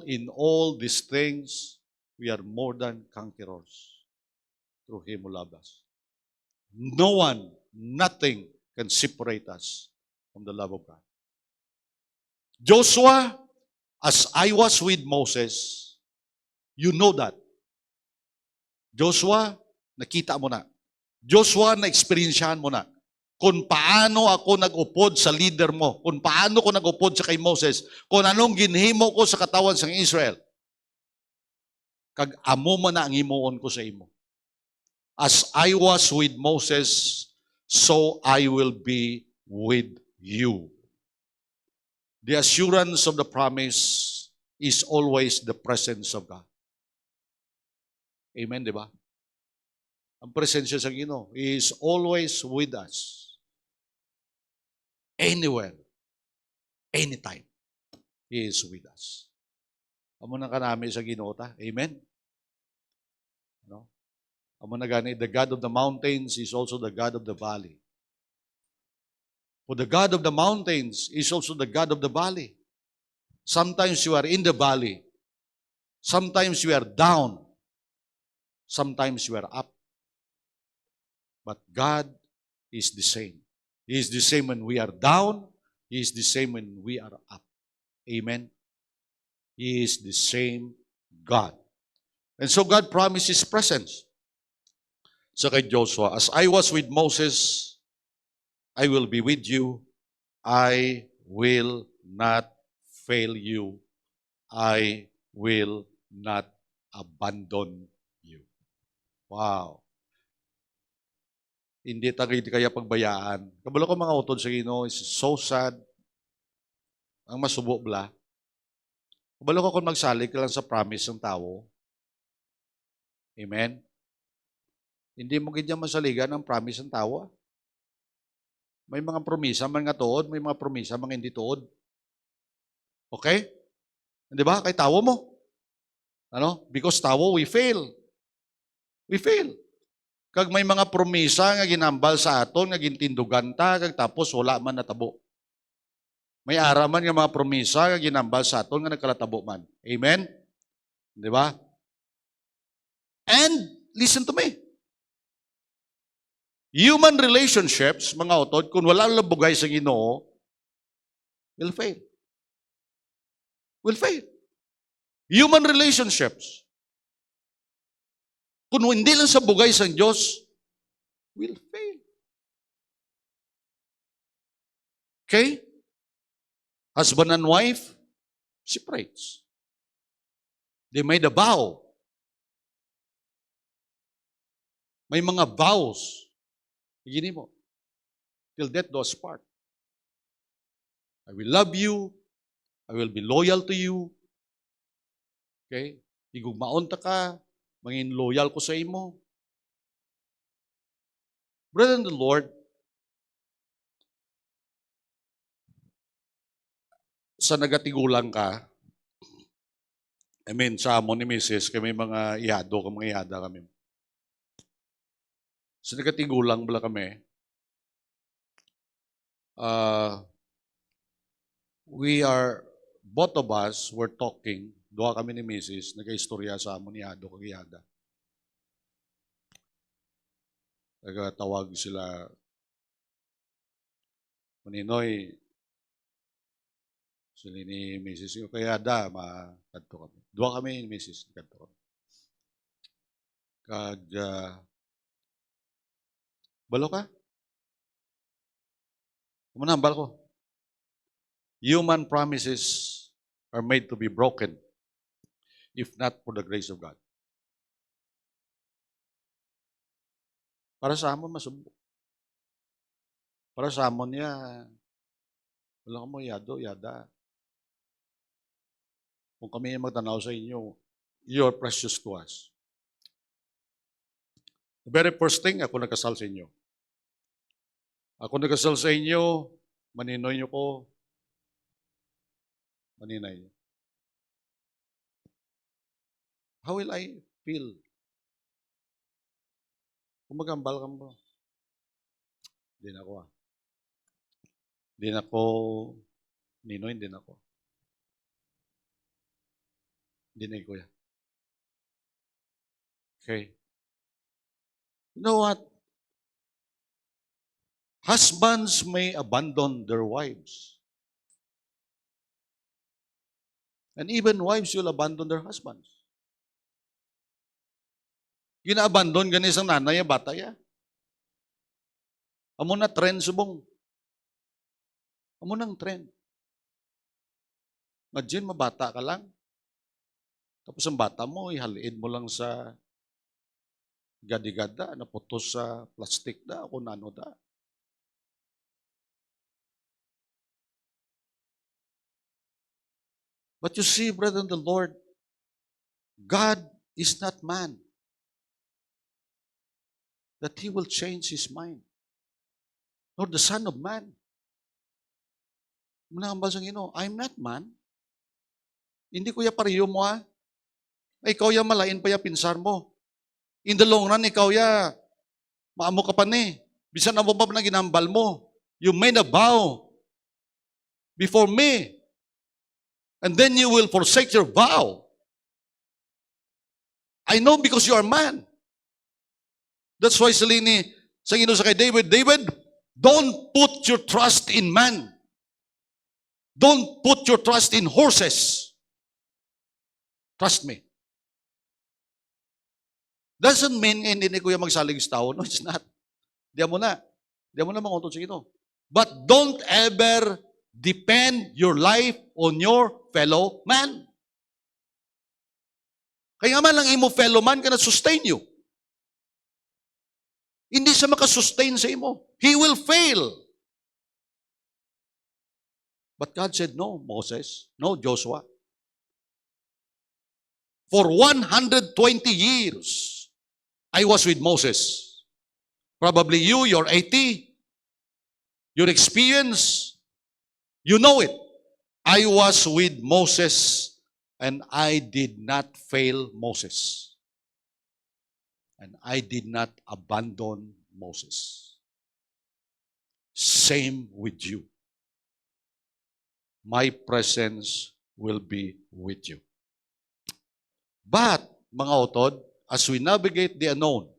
in all these things, we are more than conquerors through Him who loved us. No one, nothing can separate us from the love of God. Joshua, as I was with Moses, you know that. Joshua, nakita mo na. Joshua, na-experiensyahan mo na. Kung paano ako nag-upod sa leader mo, kung paano ko nag-upod sa kay Moses, kung anong ginhimo ko sa katawan sang Israel. Kag amo man na ang himuon ko sa imo. As I was with Moses, so I will be with you. The assurance of the promise is always the presence of God. Amen, di ba? Ang presensya sa Ginoo is always with us. Anywhere, anytime, He is with us. Amo na kanami sa Ginoo ta. Amen? No? Amo na gani, the God of the mountains is also the God of the valley. For the God of the mountains is also the God of the valley. Sometimes you are in the valley. Sometimes you are down. Sometimes you are up. But God is the same. He is the same when we are down. He is the same when we are up. Amen? He is the same God. And so God promised His presence. So kay Joshua, as I was with Moses, I will be with you. I will not fail you. I will not abandon you. Wow. Hindi tagay kaya pagbayaan. Kabalo ko mga utod sa Ginoo is so sad. Ang masubo bla. Kabalo ko kung magsalig ka lang sa promise ng tao. Amen? Hindi mo ganyan masaligan ang promise ng tao. May mga promisa man nga tuod, may mga promisa mga hindi tuod. Okay? Hindi ba? Kay tao mo. Ano? Because tao, we fail. We fail. Kag may mga promisa nga ginambal sa aton, nga gintindugan ta, kag tapos wala man natabo. May araman nga mga promisa nga ginambal sa aton, nga nagkalatabo man. Amen? Di ba? And, listen to me. Human relationships, mga utod, kung wala labugay sa Ginoo, will fail. Will fail. Human relationships. Kung hindi lang sa bugay sa Diyos, will fail. Okay? Husband and wife, separates. They made a vow. May mga vows. Higini mo. Till death do us part. I will love you. I will be loyal to you. Okay? Igugmaon ta ka. Mangin loyal ko sa imo. Brother in the Lord, sa nagatigulang ka, sa amon ni Mrs., kami mga iyado, mga iyada kami. Sa nagatigulang bala kami, both of us were talking, duha kami ni Mrs., nag-istorya sa amon ni iyado, kag iyada. Nagtawag sila, Maninoy, sila ni Mrs. yung kaya kadto kami. Dua kami ni Mrs. kadto kami. Kag, balo ka? Kumanambal ko. Human promises are made to be broken if not for the grace of God. Para sa amon masubok. Para sa amon niya, wala ka mo yada. Kung kami magtanaw sa inyo, you are precious to us. The very first thing, ako nagkasal sa inyo. Ako nagkasal sa inyo, maninoy niyo ko, maninay niyo. How will I feel? Kung magambal ka mo, hindi na ako Hindi na ako, Ninoy, hindi na ako. Hindi na kuya. Okay. You know what? Husbands may abandon their wives. And even wives will abandon their husbands. Gina-abandon gani isang nanay, bata ya. Amo na trend subong. Amo nang trend. Imagine, mabata ka lang. Tapos ang bata mo, ihaliin mo lang sa gadi-gada, naputos sa plastic da, kung ano da. But you see, brother in the Lord, God is not man that He will change His mind. Nor the Son of Man. Manangambal sa Ginoo, I'm not man. Hindi ko ya pariyo mo ikaw ya malain pa ya pinsar mo. In the long run, ikaw ya maamo ka pa ni. Bisan amo pa na ginambal mo. You made a vow before me. And then you will forsake your vow. I know because you are man. That's why salini sa Ginoo sa kay David, don't put your trust in man. Don't put your trust in horses. Trust me. Doesn't mean hindi ni kuya magsalig sa tao. No, it's not. Diyan mo na. Diyan mo na mangutod sa Ginoo. But don't ever depend your life on your fellow man. Kaya nga man lang imo fellow man cannot sustain you. Hindi siya makasustain sa imo. He will fail. But God said, no, Moses. No, Joshua. For 120 years, I was with Moses. Probably you're 80. Your experience, you know it. I was with Moses and I did not fail Moses. And I did not abandon Moses. Same with you. My presence will be with you. But, mga utod, as we navigate the unknown,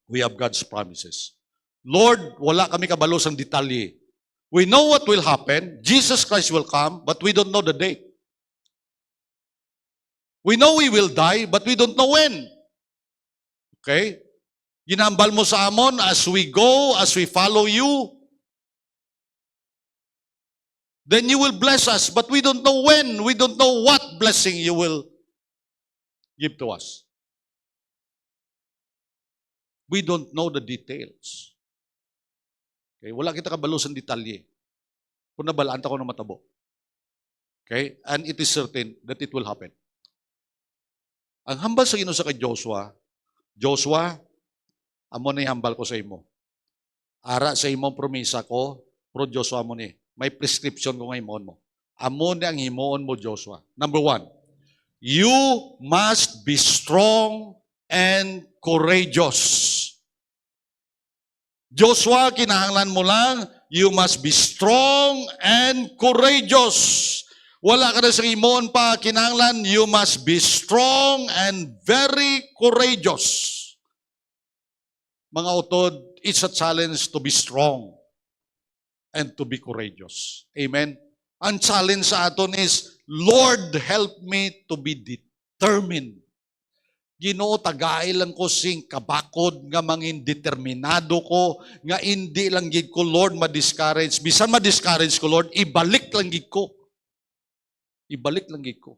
we have God's promises. Lord, wala kami kabalo sang detalye. We know what will happen. Jesus Christ will come, but we don't know the date. We know we will die, but we don't know when. Okay? Ginambal mo sa amon as we go, as we follow you, then you will bless us, but we don't know when. We don't know what blessing you will give to us. We don't know the details. Okay? Wala kita kabalo sa detalye. Kung nabalaan ko na matabo. Okay? And it is certain that it will happen. Ang hambal sa Ginoo sa kay Joshua, amo na hambal ko sa imo. Ara sa imong promisa ko, pro Joshua mo ni. May prescription ko nga imon mo. Amo na ang himoon mo, Joshua. Number 1, you must be strong and courageous. Joshua, kinahanglan mo lang, you must be strong and courageous. Wala ka na sa imon pa, kinahanglan, you must be strong and very courageous. Mga utod, it's a challenge to be strong and to be courageous. Amen? Ang challenge sa aton is, Lord, help me to be determined. Ginoo, tagay lang ko sing kabakod nga mangin determinado ko, nga hindi lang gid ko, Lord, ma-discourage. Bisan ma-discourage ko, Lord, ibalik lang gid ko. Ibalik lang gid ko.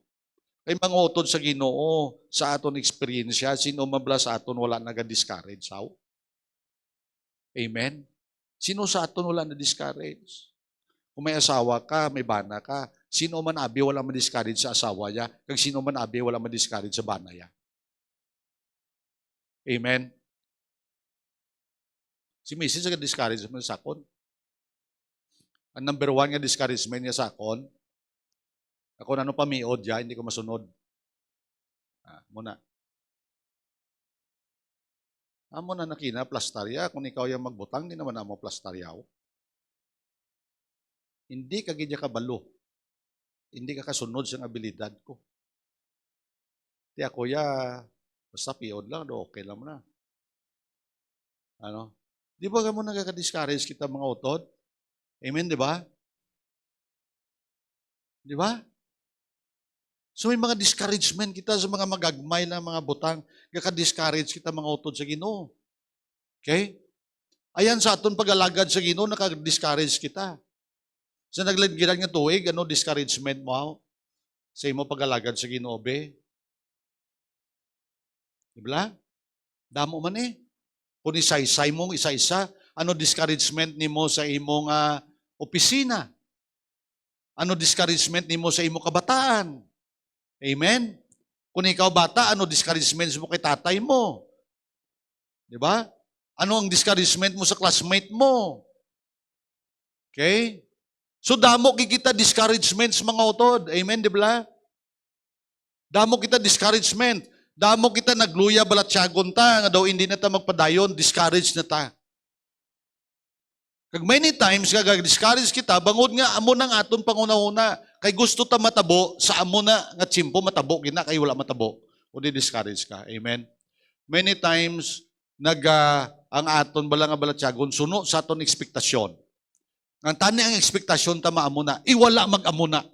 Kay mga utod sa Ginoo, sa aton experience, sino mabla sa aton wala naga-discourage, how? Amen? Sino sa aton wala na-discourage? Kung may asawa ka, may bana ka, sino man abi wala ma-discourage sa asawa niya, kag sino man abi wala ma-discourage sa bana niya. Amen? Si Mrs. nga discouragement sa akon. Ang number 1 nga discouragement niya sa akon, ako ano pamiod ya, hindi ko masunod. muna. Amo na nakina, plastarya. Kung ikaw yung magbutang, di naman amo plastaryaw. Hindi ka gidya kabalo. Hindi ka kasunod sa abilidad ko. Di ako basta piod lang, okay lang mo na. Ano? Di ba ka mo nagkaka-discourage kita mga utod? Amen, di ba? Di ba? So may mga discouragement kita sa mga magagmay na mga butang. Kaka-discourage kita mga utod sa Ginoo. Okay? Ayan sa aton pag-alagad sa Ginoo, naka-discourage kita. Sa naglagyan nga tuig, discouragement mo sa imo pag-alagad sa Ginoo, be? Diba? Damo man eh. Kung isa-isay mo, isa-isa, discouragement nimo sa imong opisina? Ano discouragement nimo sa imong kabataan? Amen? Kung ikaw bata, discouragement mo kay tatay mo? Diba? Ano ang discouragement mo sa classmate mo? Okay? So damo kita discouragements mga utod. Amen, di ba? Damo kita discouragement. Damo kita nagluya balatyagon ta, nga daw hindi na ta magpadayon, discourage na ta. Kag many times, discourage kita, bangod nga, amo nang aton panguna-una, kay gusto ta matabo, sa amo na, nga tsimpo matabo, gina, kay wala matabo. O di discourage ka. Amen? Many times, ang aton bala nga balatyagon, suno sa aton ekspektasyon. Ang tani ang ekspektasyon ta maamo na, iwala mag-amo na.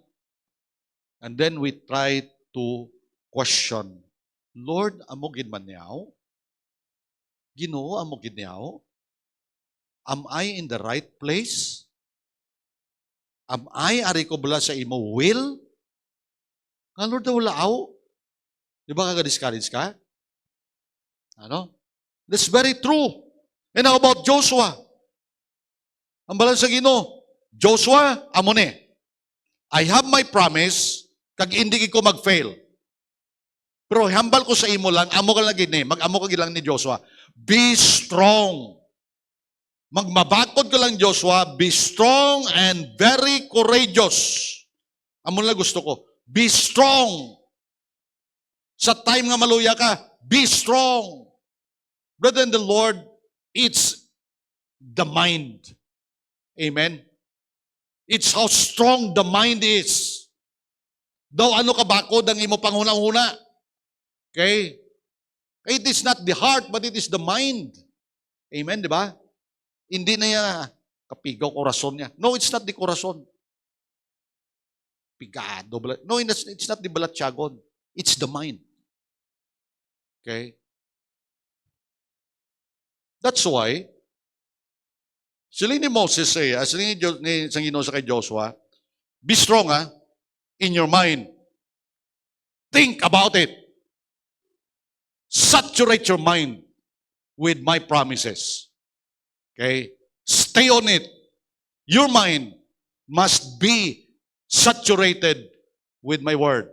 And then we try to question, Lord, amo gid man niyaw? Ginoo, amo gid niyaw? Am I in the right place? Am I ari ko bala sa imo will? Nga Lord, wala aw. Di ba kaga-discourage ka? Ano? That's very true. And how about Joshua? Ang balan sa Ginoo, Joshua, amo ni. I have my promise, kag hindi ko mag-fail. Pero hambal ko sa imo lang, amo ka lang gini, mag-amo ka lang ni Joshua. Be strong. Magmabakod ka lang, Joshua, be strong and very courageous. Amo lang gusto ko. Be strong. Sa time nga maluya ka, be strong. Brother in the Lord, it's the mind. Amen? It's how strong the mind is. Daw ano ka bakod ang imo panghuna-huna. Okay? It is not the heart, but it is the mind. Amen, di ba? Hindi na yan, kapigaw korason niya. No, it's not the korason. Pigado. No, it's not the balatyagon. It's the mind. Okay? That's why, sila ni Moses sila ni Ginoo sa kay Joshua, be strong in your mind. Think about it. Saturate your mind with my promises. Okay? Stay on it. Your mind must be saturated with my word.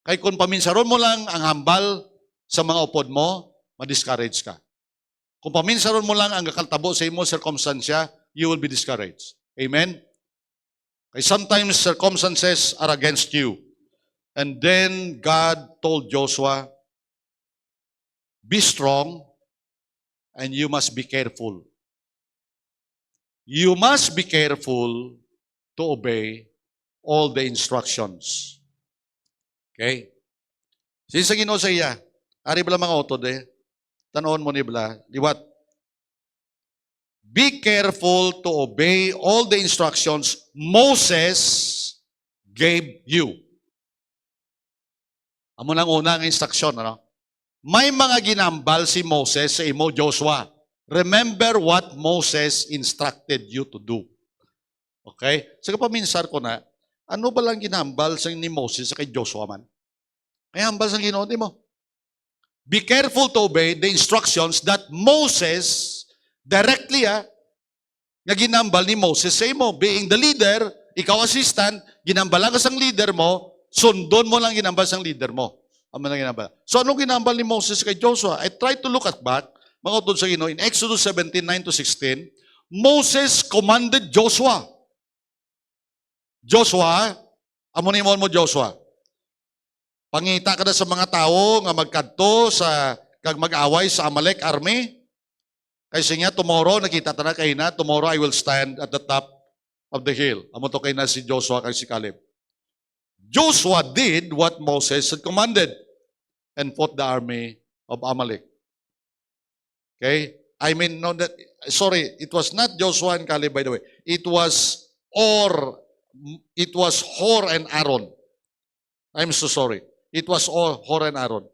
Kaya kung paminsaron mo lang ang hambal sa mga upod mo, ma-discourage ka. Kung paminsaron mo lang ang kakaltabo sa imo circumstansya, you will be discouraged. Amen? Kaya sometimes circumstances are against you. And then God told Joshua, be strong and you must be careful. You must be careful to obey all the instructions. Okay? Sa Ginoo sa iya, ari bala mga utod tanon mo ni bala, di what? Be careful to obey all the instructions Moses gave you. Amo nang unang instruction, ano? May mga ginambal si Moses sa imo, Joshua. Remember what Moses instructed you to do. Okay? So kapaminsar ko na, ano ba lang ginambal sa ni Moses sa kay Joshua man? Kaya hambal sa Ginoo mo. Be careful to obey the instructions that Moses directly nga ginambal ni Moses sa imo. Being the leader, ikaw assistant, ginambal ka sang leader mo, sundon mo lang ginambal sang leader mo. So anong ginambal ni Moses kay Joshua? I try to look at back, mga utod sa Ginoo, in Exodus 17:9-16, Moses commanded Joshua. Joshua, amo ni mo Joshua. Pangita ka na sa mga tao nga magkadto sa kag mag-away sa Amalek army. Kasi nga tomorrow nakita ta na kay na tomorrow I will stand at the top of the hill. Amo to kay na si Joshua kay si Caleb. Joshua did what Moses had commanded and fought the army of Amalek. Okay? I mean, no, sorry, it was not Joshua and Caleb, by the way. It was Hor and Aaron. I'm so sorry. It was Hor and Aaron.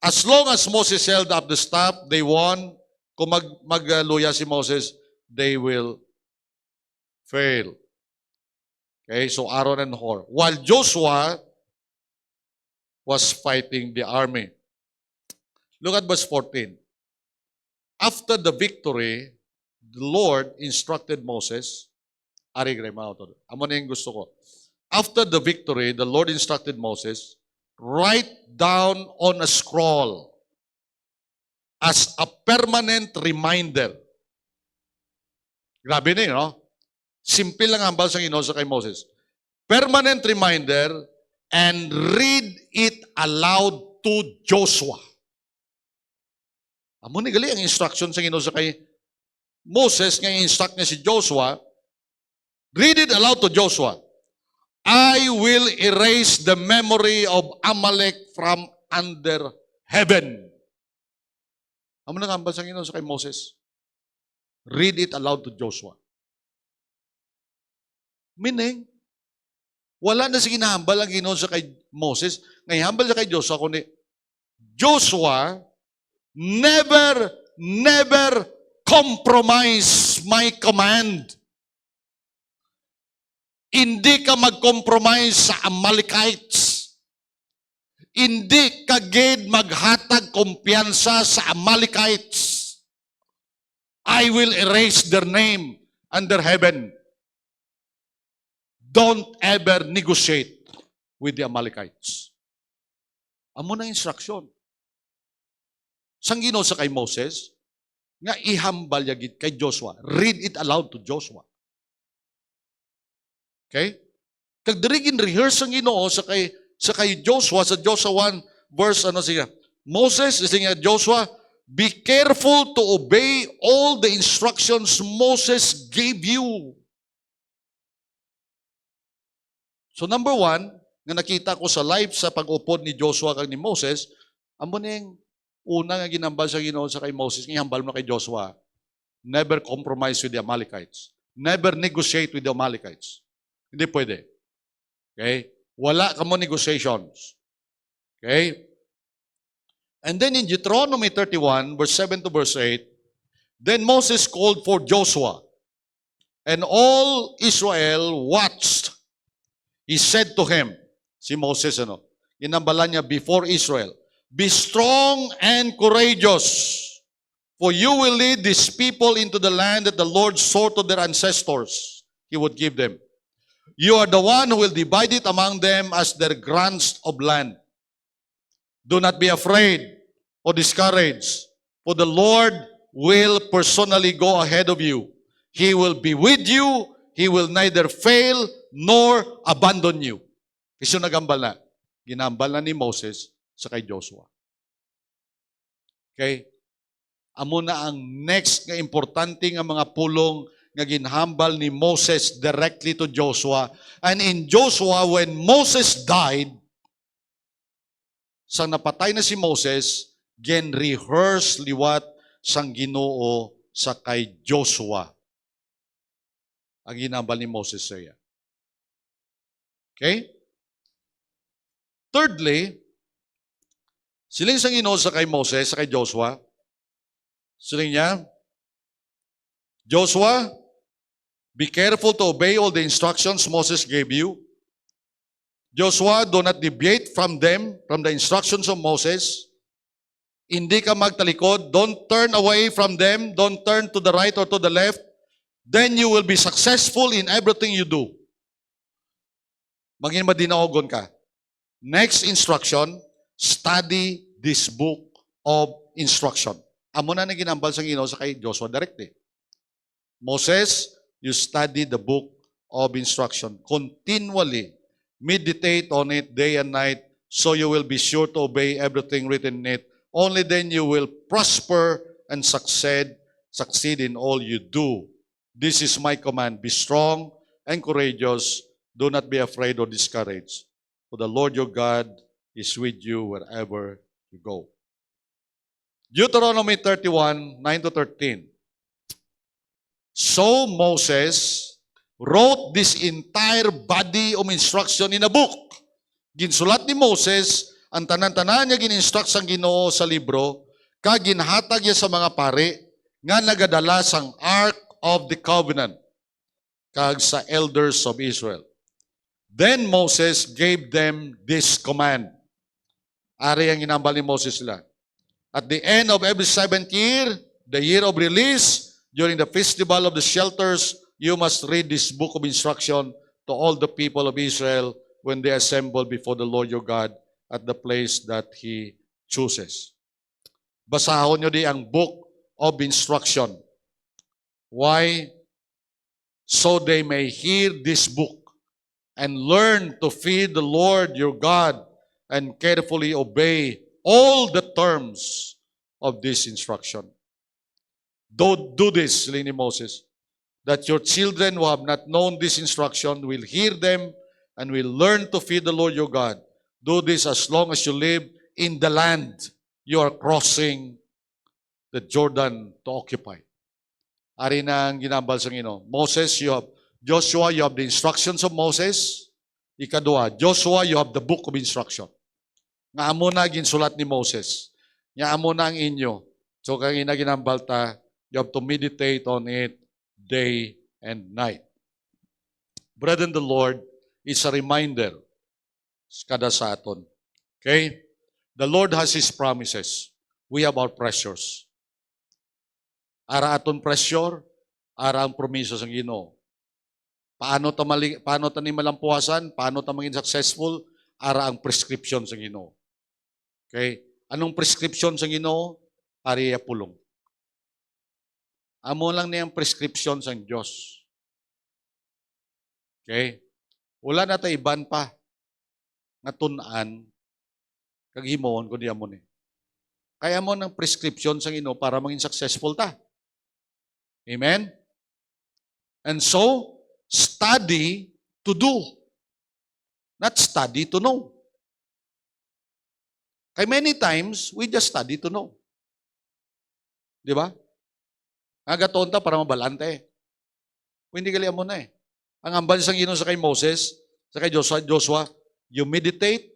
As long as Moses held up the staff, they won. Kung magluya si Moses, they will fail. Okay, so Aaron and Hor. While Joshua was fighting the army. Look at verse 14. After the victory, the Lord instructed Moses. Amo na yung gusto ko. After the victory, the Lord instructed Moses, write down on a scroll as a permanent reminder. Grabe na yun, no? Simple lang ang ambal sa Ginoo sa kay Moses. Permanent reminder and read it aloud to Joshua. Amo ni gali ang instruction sa Ginoo sa kay Moses nga instruct niya si Joshua. Read it aloud to Joshua. I will erase the memory of Amalek from under heaven. Amo nang ambal sa Ginoo sa kay Moses. Read it aloud to Joshua. Meaning, wala na si ginahambal ang Ginoo sa kay Moses, ngay hambal sa kay Joshua kundi Joshua, never compromise my command. Hindi ka mag-compromise sa Amalekites. Hindi ka gid maghatag kumpiyansa sa Amalekites. I will erase their name under heaven. Don't ever negotiate with the Amalekites. Amo na instruction. Sang Ginoo sa kay Moses, nga ihambal yagid kay Joshua. Read it aloud to Joshua. Okay? Kag diri gin-rehearse ang Ginoo sa kay Joshua sa Joshua 1 verse siya. Moses siya Joshua, be careful to obey all the instructions Moses gave you. So number 1, nga nakita ko sa live sa pag-upod ni Joshua kag ni Moses, amo ning una nga ginambal sa Ginoo sa kay Moses, nga hambal mo kay Joshua, never compromise with the Amalekites. Never negotiate with the Amalekites. Hindi pwede. Okay? Wala ka mo negotiations. Okay? And then in Deuteronomy 31, verse 7 to verse 8, then Moses called for Joshua, and all Israel watched. He said to him, si Moses, inambalan niya before Israel, be strong and courageous, for you will lead these people into the land that the Lord swore to their ancestors He would give them. You are the one who will divide it among them as their grants of land. Do not be afraid or discouraged, for the Lord will personally go ahead of you. He will be with you. He will neither fail nor abandon you. Kasi nagambal na. Ginambal na ni Moses sa kay Joshua. Okay? Amo na ang next nga importante nga mga pulong nga ginhambal ni Moses directly to Joshua. And in Joshua, when Moses died, sang napatay na si Moses, gen-rehearse liwat sang Ginoo sa kay Joshua. Ang ginambal ni Moses sa iya. Okay? Thirdly, siling sang Ginoo sa kay Moses, sa kay Joshua, siling niya, Joshua, be careful to obey all the instructions Moses gave you. Joshua, do not deviate from them, from the instructions of Moses. Hindi ka magtalikod. Don't turn away from them. Don't turn to the right or to the left. Then you will be successful in everything you do. Maging madinaogon ka. Next instruction, study this book of instruction. Amo na ginambal sa Ginoo sa kay Joshua directly. Moses, you study the book of instruction. Continually meditate on it day and night so you will be sure to obey everything written in it. Only then you will prosper and succeed in all you do. This is my command. Be strong and courageous. Do not be afraid or discouraged. For the Lord your God is with you wherever you go. Deuteronomy 31, 9-13. So Moses wrote this entire body of instruction in a book. Ginsulat ni Moses, ang tanan-tanan niya gininstruct sang Ginoo sa libro, kag ginhatag niya sa mga pari, nga nagadala sang Ark of the Covenant, kag sa elders of Israel. Then Moses gave them this command. Ari ang ginambal ni Moses sila. At the end of every 7th year, the year of release, during the festival of the shelters, you must read this book of instruction to all the people of Israel when they assemble before the Lord your God at the place that He chooses. Basahon nyo di ang book of instruction. Why? So they may hear this book and learn to fear the Lord your God and carefully obey all the terms of this instruction. Do this, Lini Moses, that your children who have not known this instruction will hear them and will learn to fear the Lord your God. Do this as long as you live in the land you are crossing the Jordan to occupy. Ari na ang ginambal sa Ginoo. Joshua, you have the instructions of Moses. Ikadua, Joshua, you have the book of instruction. Nga amo na ginsulat ni Moses. Nga amo na ang inyo. So kang ginambal ta, you have to meditate on it day and night. Brethren, the Lord is a reminder kada sa aton. Okay? The Lord has His promises. We have our pressures. Ara aton pressure, ara ang promiso sa Ginoo. Paano ta ni malampuasan? Paano ta maging successful? Ara ang prescription sa Ginoo. Okay? Anong prescription sa Ginoo? Ari pulong. Amo lang niyang prescription sa Diyos. Okay? Wala na tayo iban pa nga tunan kag himon kundi amo ni. Kaya mo ng prescription sa Ginoo para maging successful ta. Amen? And so, study to do. Not study to know. Kaya many times, we just study to know. Di ba? Nagatonta para mabalante. Kung hindi kaliyan mo na eh. Ang ambal sang Ginoo sa kay Moses, sa kay Joshua, you meditate,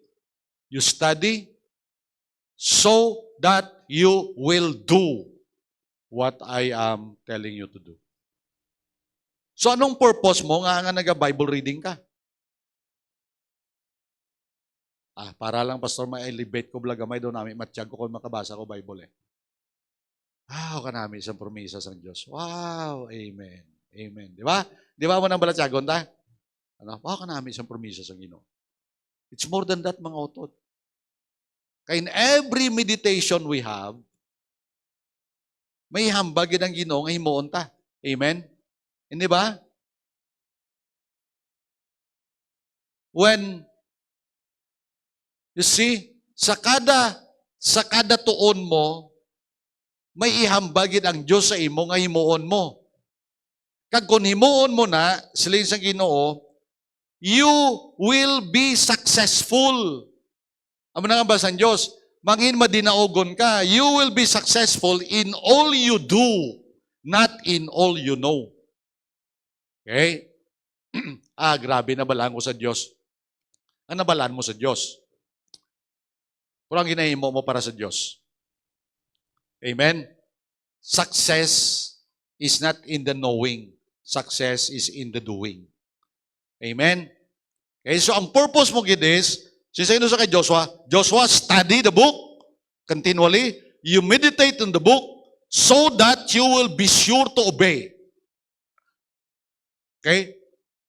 you study, so that you will do what I am telling you to do. So anong purpose mo nga naga-Bible reading ka? Para lang, Pastor, ma-elevate ko blagamay doon namin, matiyag ko kung makabasa ko Bible eh. Ka namin isang promisa sa Diyos. Wow, amen. Amen. Di ba? Di ba mo nang balatyagon ta? Ka namin isang promisa sa Ginoo. It's more than that, mga otot. Kaya in every meditation we have, may hambagin ang Ginoo nga himuon ta. Amen? Hindi ba? When, you see, sa kada tuon mo, may ihambagin ang Diyos sa imo nga himuon mo. Kag kung himuon mo na, siling sa Ginoo, you will be successful. Amo na nga ba sa Diyos? Mangin madinaogon ka, you will be successful in all you do, not in all you know. Okay? Grabe, nabalaan ko sa Diyos. Ano nabalaan mo sa Diyos? Kurang ginahimo mo para sa Diyos. Amen? Success is not in the knowing. Success is in the doing. Amen? Okay, so ang purpose mo gid is, sino sa kay Joshua, study the book continually. You meditate on the book so that you will be sure to obey. Okay?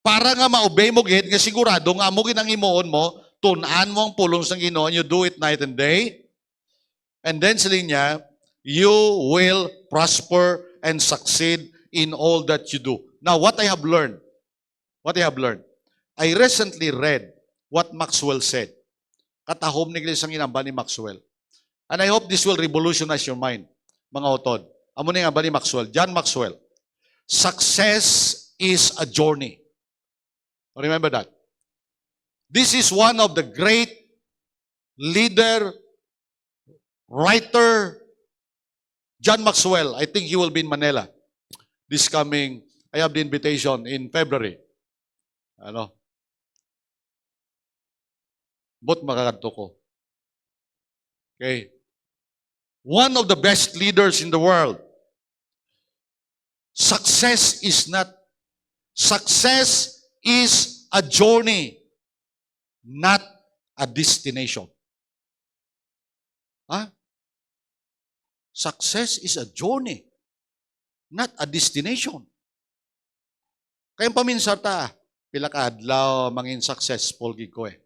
Para nga ma-obey mo gid, nga sigurado nga mo gid ang himuon mo, tunan mo ang pulong sa Ginoo, you do it night and day. And then saling niya, you will prosper and succeed in all that you do. Now, what I have learned, I recently read what Maxwell said. katahom ni Iglesia ng inamba ni Maxwell. And I hope this will revolutionize your mind, mga utod. Amo ni nga ba ni Maxwell? John Maxwell. Success is a journey. Remember that. This is one of the great leader, writer, John Maxwell. I think he will be in Manila this coming, I have the invitation in February. But makakadto ko. Okay. One of the best leaders in the world. Success is a journey, not a destination. Huh? Success is a journey, not a destination. Kaya paminsan ta, pila ka adlaw mangin successful gid ko eh.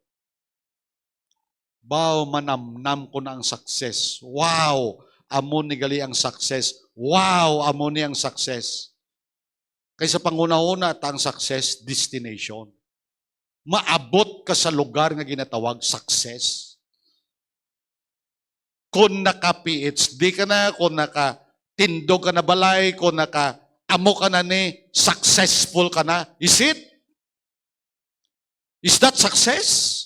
Bao, manamnam ko na ang success. Wow! Amon ni gali ang success. Wow! Amon ni ang success. Kaysa panguna-una ta ang success, destination. Maabot ka sa lugar nga ginatawag success. Kung naka-PhD ka na, kung naka-tindog ka na balay, kung naka-amo ka na ni, successful ka na. Is it? Is that success?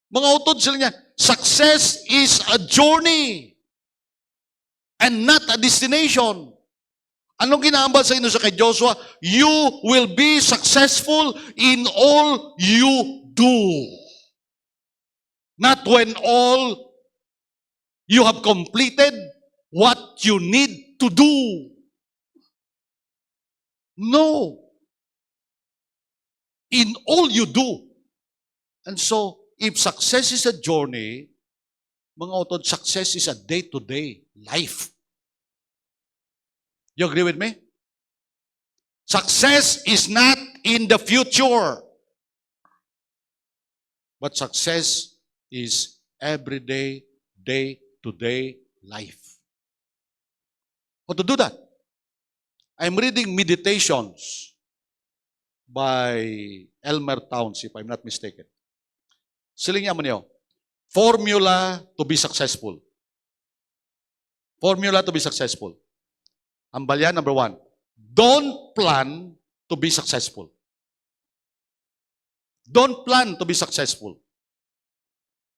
Mga utod sila niya, success is a journey and not a destination. Anong ginaambal sa inyo sa kay Joshua? You will be successful in all you do. Not when all you have completed what you need to do. No. In all you do. And so, if success is a journey, mga utod, success is a day-to-day life. You agree with me? Success is not in the future. But success is everyday, day-to-day life. How to do that? I'm reading Meditations by Elmer Towns, if I'm not mistaken. Siling niya mo niyo, formula to be successful. Formula to be successful. Ang balya, number 1, don't plan to be successful. Don't plan to be successful.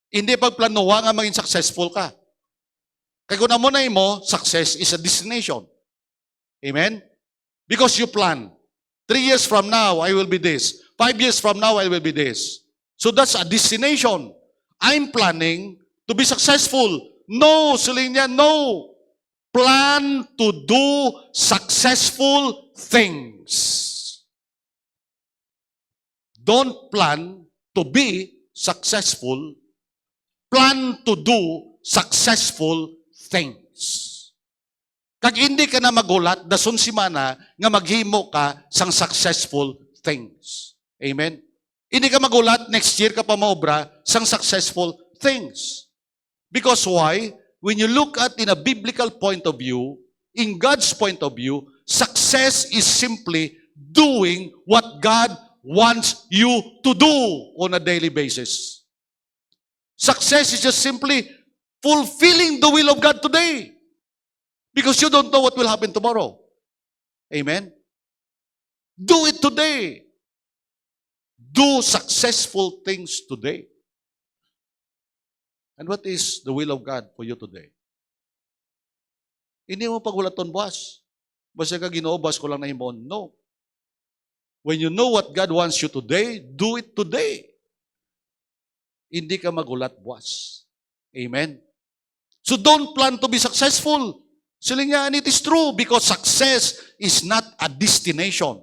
Hindi pagplanuwa nga maging successful ka. Kaya kung namunay mo, success is a destination. Amen? Because you plan. 3 years from now, I will be this. 5 years from now, I will be this. So that's a destination. I'm planning to be successful. No, siling niya, no. Plan to do successful things. Don't plan to be successful. Plan to do successful things. Kag hindi ka na magulat, dason si mana nga maghimo ka sang successful things. Amen? Hindi ka magulat, next year ka pa maobra sang successful things. Because why? When you look at in a biblical point of view, in God's point of view, success is simply doing what God wants you to do on a daily basis. Success is just simply fulfilling the will of God today. Because you don't know what will happen tomorrow. Amen? Do it today. Do successful things today. And what is the will of God for you today? Hindi mo paghulaton, boss. Basta ka Ginoo, boss ko lang na himon. No. When you know what God wants you today, do it today. Hindi ka magulat, boss. Amen? So don't plan to be successful. Siling nga, and it is true because success is not a destination.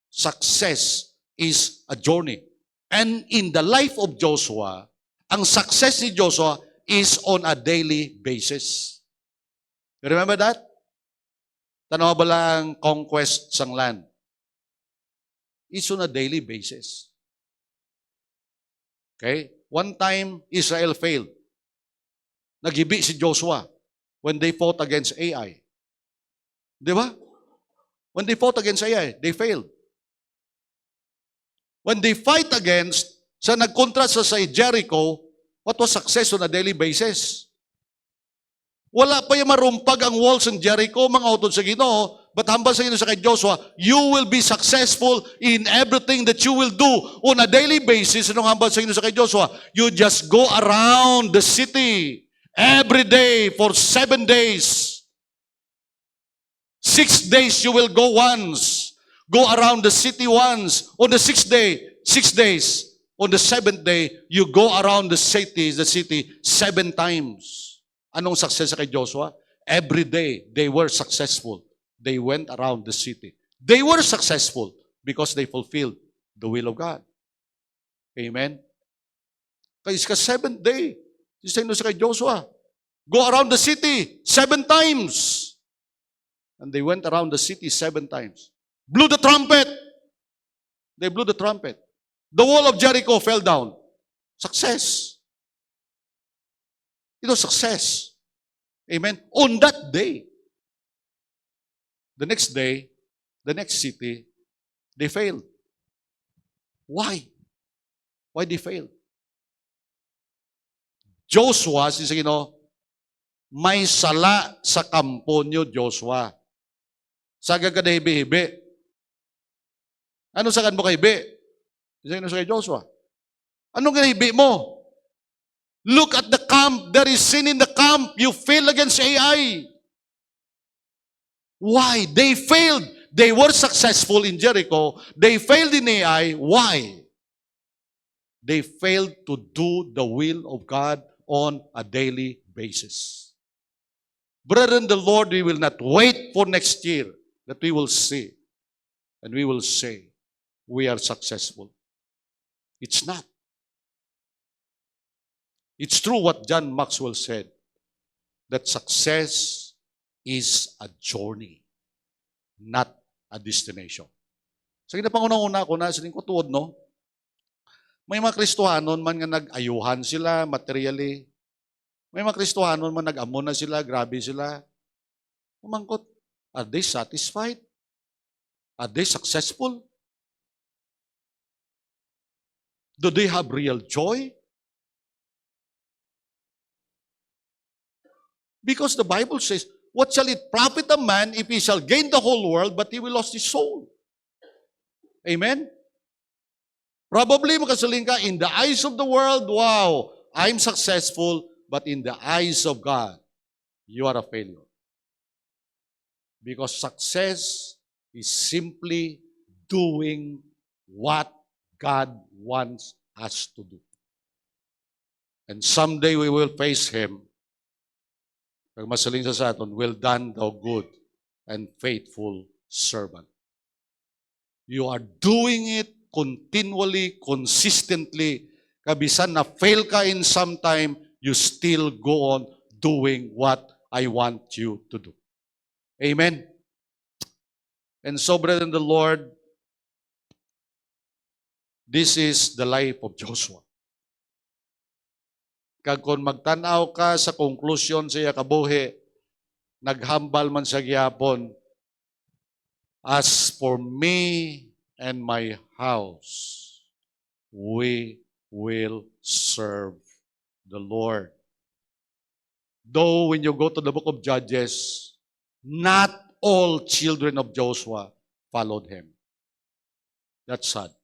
Success is a journey. And in the life of Joshua, ang success ni Joshua is on a daily basis. You remember that? Tanaw ba lang conquest sang land? It's on a daily basis. Okay? One time, Israel failed. Nagibi si Joshua when they fought against Ai. Di ba? When they fought against Ai, they failed. When they fight against Sa nagkontra sa Jericho, what was success on a daily basis? Wala pa yung marumpag ang walls ng Jericho, mga utod sa Ginoo, but hambal sa Ginoo sa kay Joshua, you will be successful in everything that you will do on a daily basis. Anong hambal sa Ginoo sa kay Joshua? You just go around the city every day for 7 days. 6 days you will go once. Go around the city once. On the 6th day, 6 days. On the 7th day, you go around the city 7 times. Anong success kay Joshua? Every day, they were successful. They went around the city. They were successful because they fulfilled the will of God. Amen? Kaya sa 7th day, sino sa kay Joshua? Go around the city 7 times. And they went around the city 7 times. Blew the trumpet. They blew the trumpet. The wall of Jericho fell down. Success. It was success. Amen. On that day, the next day, the next city, they failed. Why? Why they failed? Joshua, may sala sa kampo niyo, Joshua. Saga ka na hibi-hibi. Ano sagan mo kay hibi? Sino sa kay Joshua? Anong ginahibi mo? Look at the camp. There is sin in the camp. You failed against AI. Why? They failed. They were successful in Jericho. They failed in AI. Why? They failed to do the will of God on a daily basis. Brethren, the Lord, we will not wait for next year that we will see and we will say, we are successful. It's not. It's true what John Maxwell said, that success is a journey, not a destination. Sa pangunang-una ko na, sa ko tuod, no? May mga Kristohanon man nga nag-ayuhan sila materially. May mga Kristohanon man nag-amon na sila, grabe sila. Umangkot, are they satisfied? Are they successful? Do they have real joy? Because the Bible says, what shall it profit a man if he shall gain the whole world, but he will lose his soul? Amen? Probably makasaling ka, in the eyes of the world, wow, I'm successful, but in the eyes of God, you are a failure. Because success is simply doing what God wants us to do. And someday we will face Him. Pag masaling sa aton, well done, thou good and faithful servant. You are doing it continually, consistently. Kabisan na fail ka in some time, you still go on doing what I want you to do. Amen? And so, brethren, the Lord, this is the life of Joshua. Kag kung magtanaw ka sa conclusion sa iya kabuhi, naghambal man sa gihapon, as for me and my house, we will serve the Lord. Though when you go to the book of Judges, not all children of Joshua followed him. That's sad.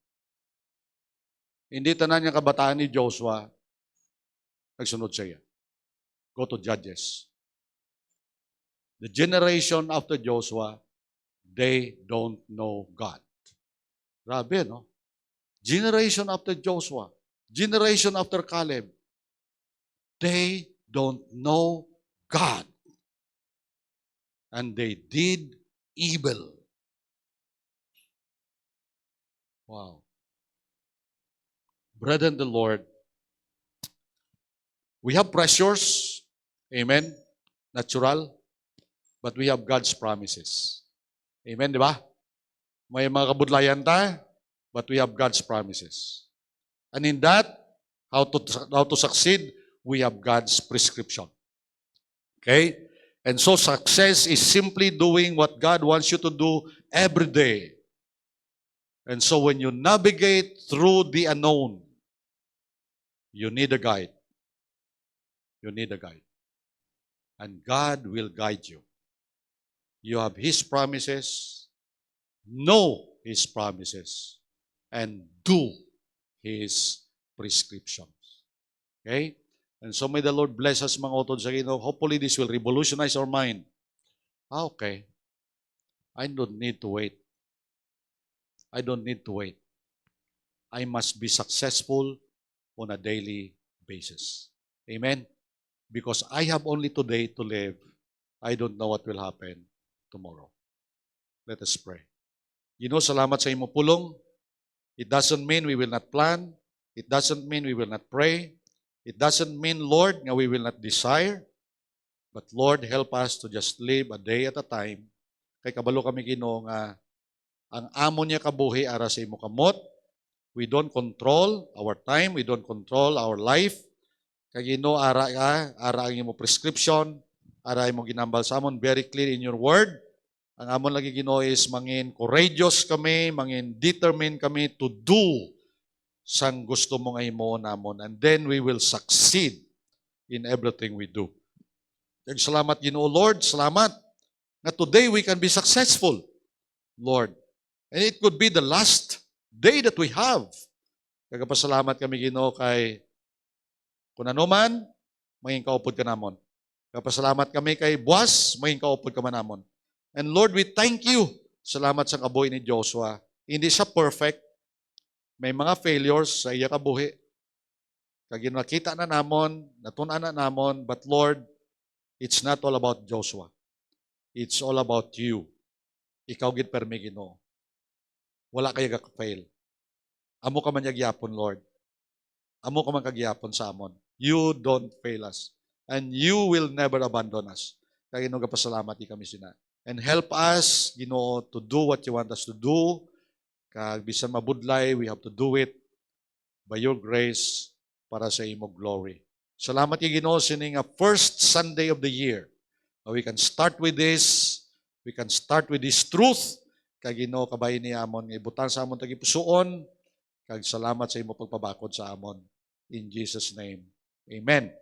Hindi tanan yung kabataan ni Joshua nagsunod siya. Go to Judges. The generation after Joshua, they don't know God. Grabe, no? Generation after Joshua, generation after Caleb, they don't know God. And they did evil. Wow. Brethren, the Lord, we have pressures, amen, natural, but we have God's promises. Amen, di ba? May mga kabudlayan tayo, but we have God's promises. And in that, how to succeed, we have God's prescription. Okay? And so success is simply doing what God wants you to do every day. And so when you navigate through the unknown, You need a guide. You need a guide. And God will guide you. You have His promises. Know His promises. And do His prescriptions. Okay? And so may the Lord bless us mga utod sa Ginoo. Hopefully this will revolutionize our mind. Okay. I don't need to wait. I don't need to wait. I must be successful on a daily basis. Amen? Because I have only today to live. I don't know what will happen tomorrow. Let us pray. Ginoo, salamat sa imong pulong. It doesn't mean we will not plan. It doesn't mean we will not pray. It doesn't mean, Lord, nga we will not desire. But Lord, help us to just live a day at a time. Kay kabalo kami Ginoo nga ang amon niya kabuhi ara sa imo kamot. We don't control our time, we don't control our life. Kay Ginoo ara ang imo prescription, ara imo ginambal sa amon very clear in your word. Ang amon lagi Ginoo is mangin courageous kami, mangin determined kami to do sang gusto mo nga himo namon, and then we will succeed in everything we do. Salamat Ginoo Lord, salamat na today we can be successful, Lord. And it could be the last day that we have. Kagapasalamat kami Ginoo kay kung ano man, maging kaupod ka namon. Kagapasalamat kami kay buwas, maging kaupod ka man namon. And Lord, we thank you. Salamat sa kabuhi ni Joshua. Hindi siya perfect. May mga failures sa iya kabuhi. Kag nakita na namon, natun-an na namon, but Lord, it's not all about Joshua. It's all about you. Ikaw gid permi Ginoo. Wala kay ka-fail. Amo ka man yagyapon, Lord. Amo ka man kagyapon sa amon. You don't fail us. And you will never abandon us. Kaya Ginoo gapasalamat kami sina. And help us, Ginoo, to do what you want us to do. Kag bisan mabudlay, we have to do it by your grace para sa imong glory. Salamat kay Ginoo sining first Sunday of the year. We can start with this. We can start with this truth. Kag Ginoo kabay ni amon ibutang sa amon tagipusoon. Kag salamat sa imong pagpabakod sa amon. In Jesus' name, amen.